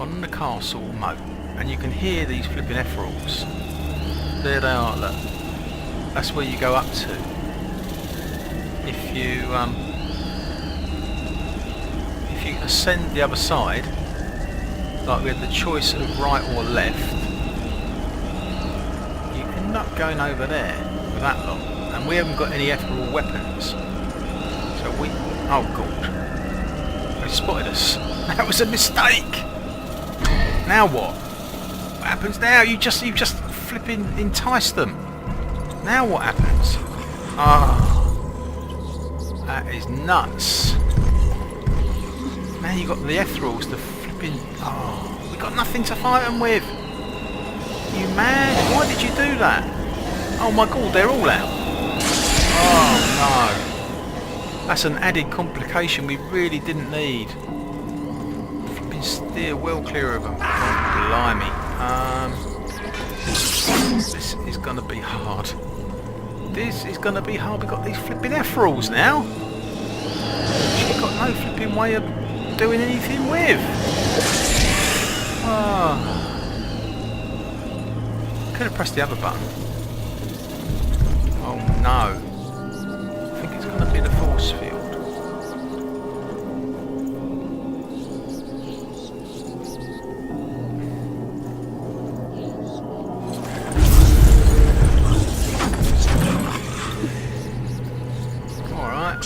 [SPEAKER 1] on the castle moat, and you can hear these flipping ethereals. There they are, look. That's where you go up to. If you ascend the other side, like we had the choice of right or left, you end up going over there with that lot, and we haven't got any ethereal weapons. So we... Oh god. Spotted us. That was a mistake. Now what? What happens now? You just flipping enticed them. Now what happens? Ah, oh, that is nuts. Now you got the ethereals to flipping. Oh, we got nothing to fight them with. You mad? Why did you do that? Oh my god, they're all out. Oh no. That's an added complication we really didn't need. Flipping steer well clear of them. Oh, blimey. This is going to be hard. This is going to be hard. We've got these flipping ethereals now. We've got no flipping way of doing anything with. Oh. Could have pressed the other button. Oh no. I think it's going to be the force field. Alright,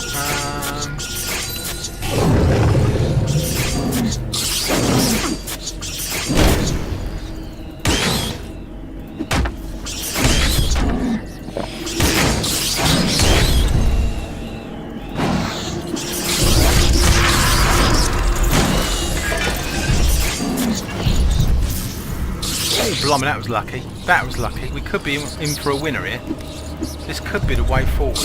[SPEAKER 1] blimey, that was lucky. That was lucky. We could be in for a winner here. This could be the way forward.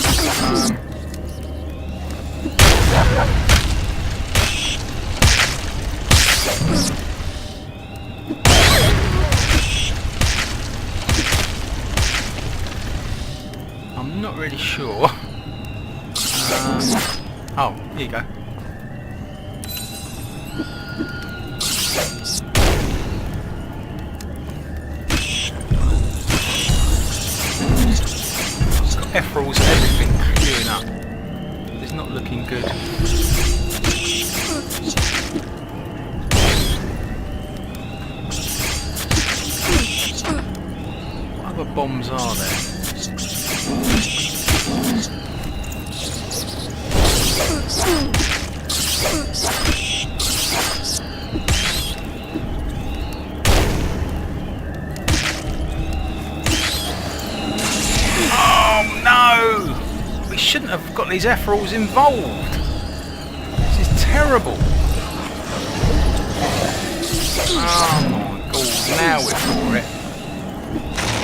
[SPEAKER 1] I'm not really sure. Oh, here you go. Efferals and everything queuing up. It's not looking good. What other bombs are there? Oh no! We shouldn't have got these Efferals involved. This is terrible. Oh my god, now we're for it.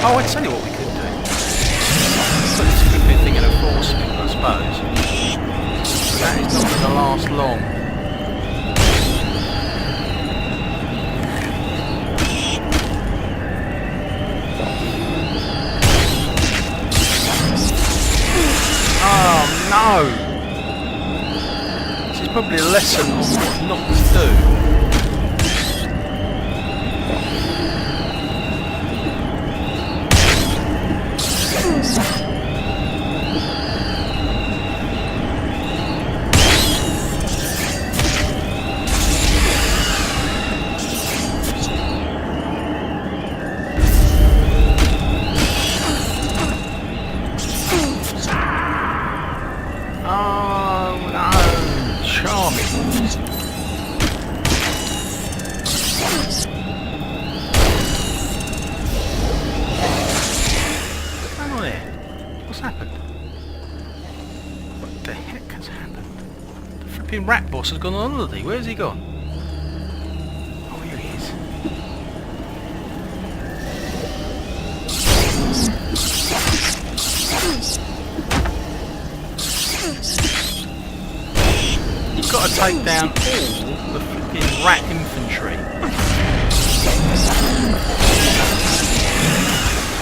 [SPEAKER 1] Oh, I tell you what we could do. Put this flipping thing in a force field, I suppose. But that is not going to last long. Oh no! This is probably a lesson on what not to do. Rat boss has gone on holiday. Where's he gone? Oh, here he is. You've got to take down all the flipping rat infantry.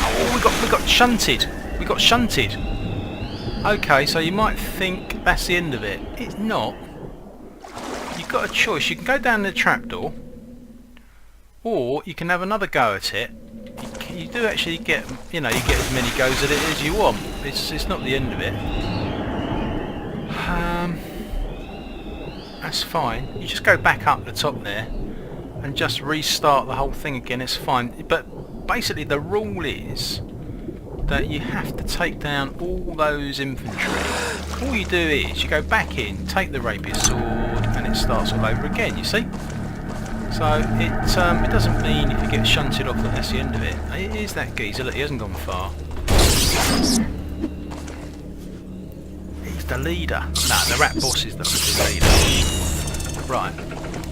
[SPEAKER 1] Oh, we got shunted. We got shunted. Okay, so you might think that's the end of it. It's not. You've got a choice. You can go down the trapdoor, or you can have another go at it. You do actually get, you know, you get as many goes at it as you want. It's not the end of it. That's fine. You just go back up the top there and just restart the whole thing again. It's fine. But basically, the rule is that you have to take down all those infantry. All you do is you go back in, take the rapier sword, and it starts all over again, you see? So it doesn't mean if you get shunted off that that's the end of it. It is that geezer. Look, he hasn't gone far. He's the leader. No, the rat boss is the leader. Right. I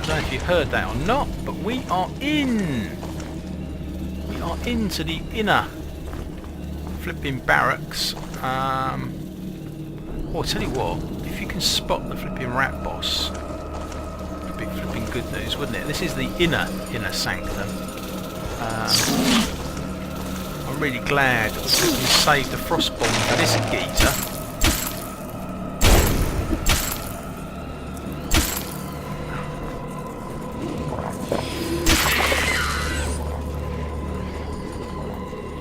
[SPEAKER 1] don't know if you heard that or not, but we are in. We are into the inner flipping barracks. Oh, I'll tell you what, if you can spot the flipping rat boss, it'd be flipping good news, wouldn't it? This is the inner sanctum. I'm really glad that we flipping saved the frost bomb for this geezer.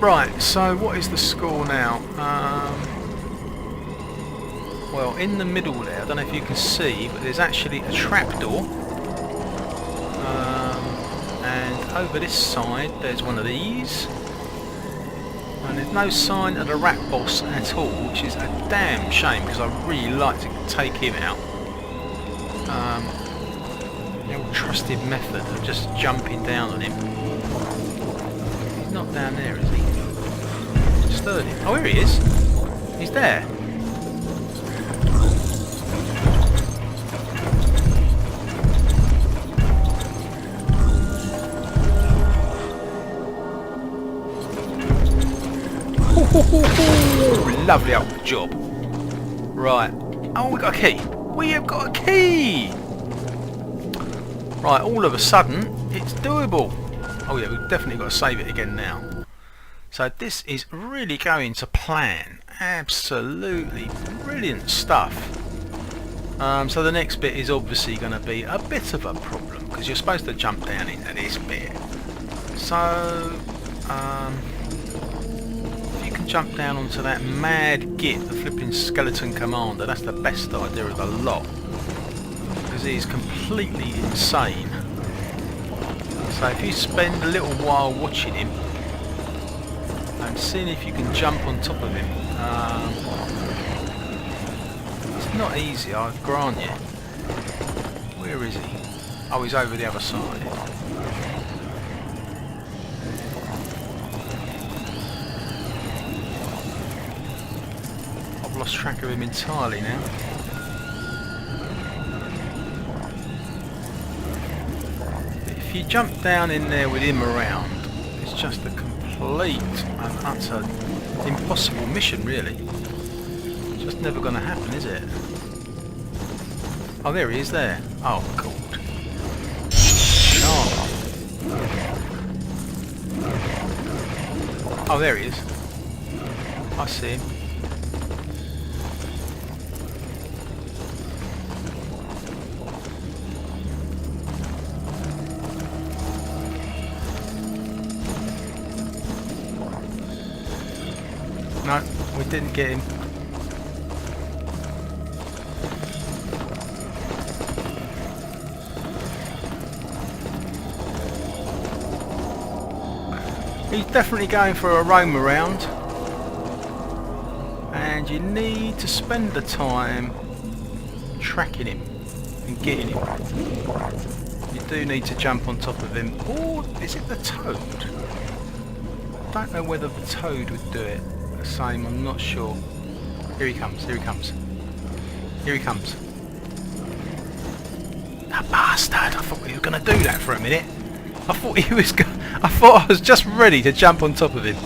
[SPEAKER 1] Right, so what is the score now? Well, in the middle there, I don't know if you can see, but there's actually a trapdoor. And over this side, there's one of these. And there's no sign of the rat boss at all, which is a damn shame, because I really like to take him out. The old trusted method of just jumping down on him. He's not down there, is he? Stirred him. Oh, here he is. He's there. Lovely old job. Right. Oh, we got a key. We have got a key. Right. All of a sudden, it's doable. Oh yeah, we've definitely got to save it again now. So this is really going to plan. Absolutely brilliant stuff. So the next bit is obviously going to be a bit of a problem because you're supposed to jump down into this bit. So if you you can jump down onto that mad git, the flipping skeleton commander, that's the best idea of the lot. Because he's completely insane. So if you spend a little while watching him and seeing if you can jump on top of him, it's not easy, I grant you. Where is he? Oh, he's over the other side. I've lost track of him entirely now. If you jump down in there with him around, it's just a complete and utter impossible mission, really. It's just never going to happen, is it? Oh, there he is there. Oh, God. Oh. Oh, there he is. I see him. No, we didn't get him. He's definitely going for a roam around, and you need to spend the time tracking him and getting him. You do need to jump on top of him. Or is it the toad? I don't know whether the toad would do it the same, I'm not sure. Here he comes, here he comes. Here he comes. That bastard! I thought he was going to do that for a minute. I thought he was I thought I was just ready to jump on top of him.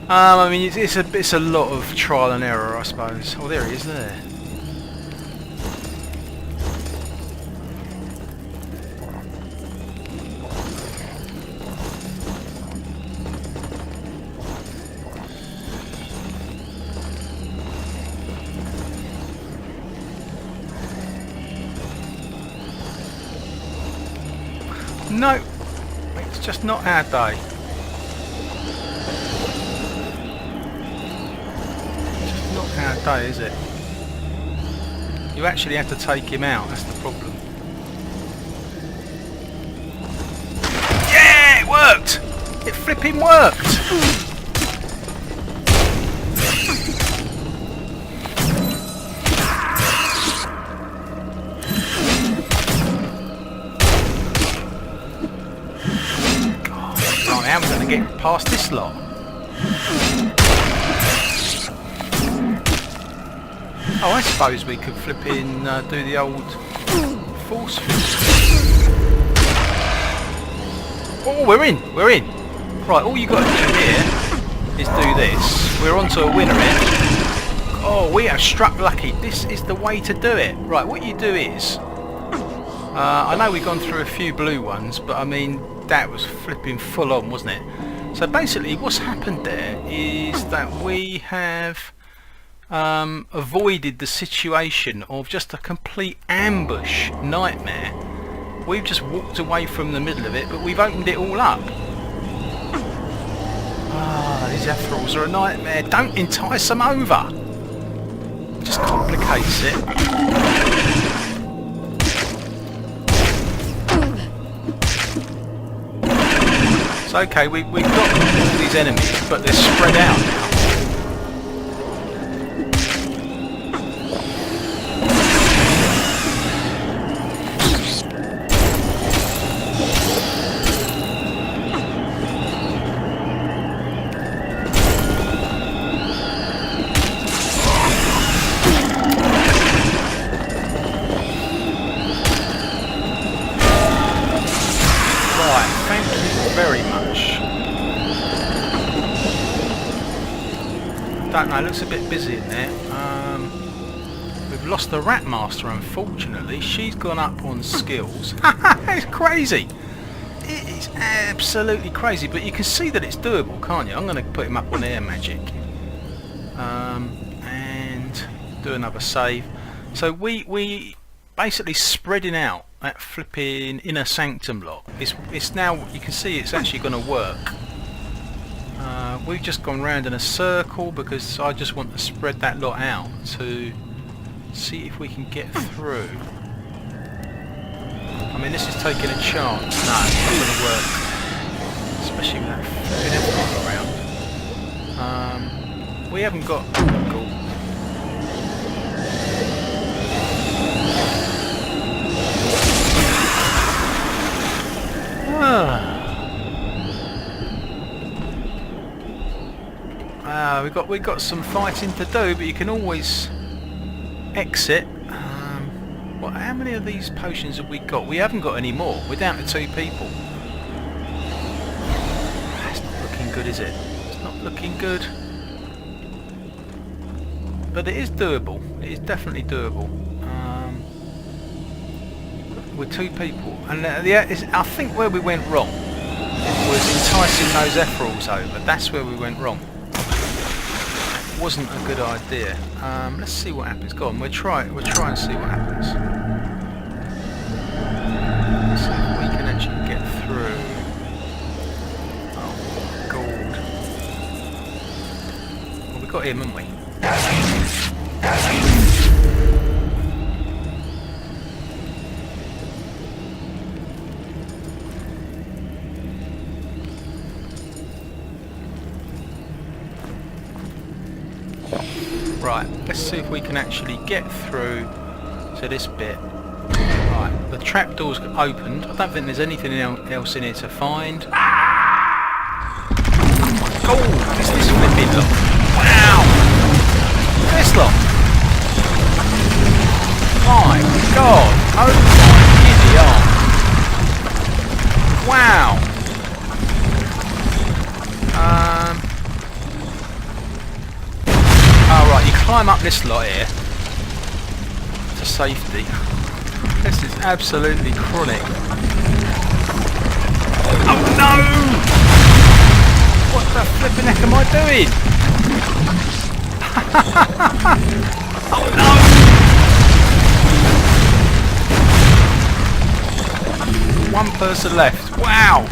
[SPEAKER 1] I mean, it's a lot of trial and error, I suppose. Oh, there he is there. No, it's just not our day. It's just not our day, is it? You actually have to take him out, that's the problem. Yeah, it worked! It flipping worked! How am I going to get past this lot? Oh, I suppose we could flip in, do the old force fist. Oh, we're in! We're in! Right, all you got to do here is do this. We're on to a winner here. Oh, we have struck lucky. This is the way to do it. Right, what you do is... I know we've gone through a few blue ones, but I mean... that was flipping full on, wasn't it? So basically what's happened there is that we have avoided the situation of just a complete ambush nightmare. We've just walked away from the middle of it, but we've opened it all up. Ah, these Etherals are a nightmare. Don't entice them over. It just complicates it. Okay, we've got all these enemies, but they're spread out now. Right, thank you very much. Don't know, it looks a bit busy in there. We've lost the Rat Master, unfortunately. She's gone up on skills. It's crazy. It is absolutely crazy, but you can see that it's doable, can't you? I'm going to put him up on air magic. And do another save. So we basically spreading out that flipping inner sanctum lot. It's now, you can see it's actually going to work. We've just gone round in a circle because I just want to spread that lot out to see if we can get through. I mean, this is taking a chance. No, it's not going to work. Especially with that flipping everything around. We haven't got... Cool. We got some fighting to do, but you can always exit. How many of these potions have we got? We haven't got any more. We're down to 2 people. That's not looking good, is it? It's not looking good. But it is doable. It is definitely doable. With 2 people, and I think where we went wrong was enticing those Ethereals over. That's where we went wrong. Wasn't a good idea. Let's see what happens. Go on, we'll try and see what happens. Let's see if we can actually get through. Oh god. Well, we got him, haven't we? Right, let's see if we can actually get through to this bit. Right, the trapdoor's opened. I don't think there's anything else in here to find. Oh, it's this flipping lock. Wow! This lock. My god! Oh my giddy arm. Wow! Alright, you climb up this lot here to safety. This is absolutely chronic. Oh no! What the flipping heck am I doing? Oh no! 1 person left. Wow!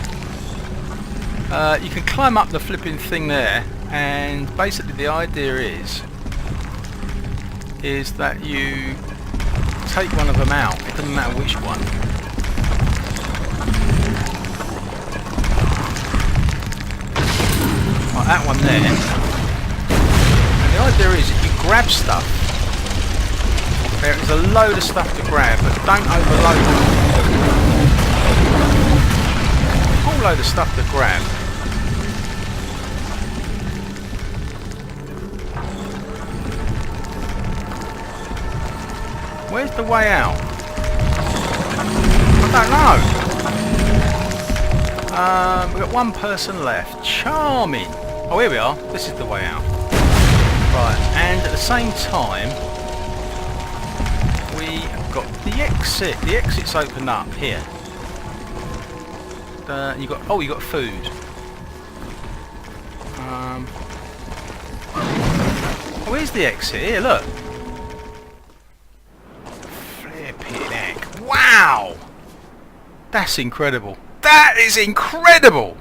[SPEAKER 1] You can climb up the flipping thing there, and basically the idea is that you take one of them out. It doesn't matter which one. Like that one there. And the idea is if you grab stuff, there is a load of stuff to grab, but don't overload it. A whole load of stuff to grab. Where's the way out? I don't know. We've got 1 person left. Charming. Oh, here we are. This is the way out. Right, and at the same time, we have got the exit. The exit's open up here. You got food. Where's the exit? Here, look. Wow! That's incredible. That is incredible!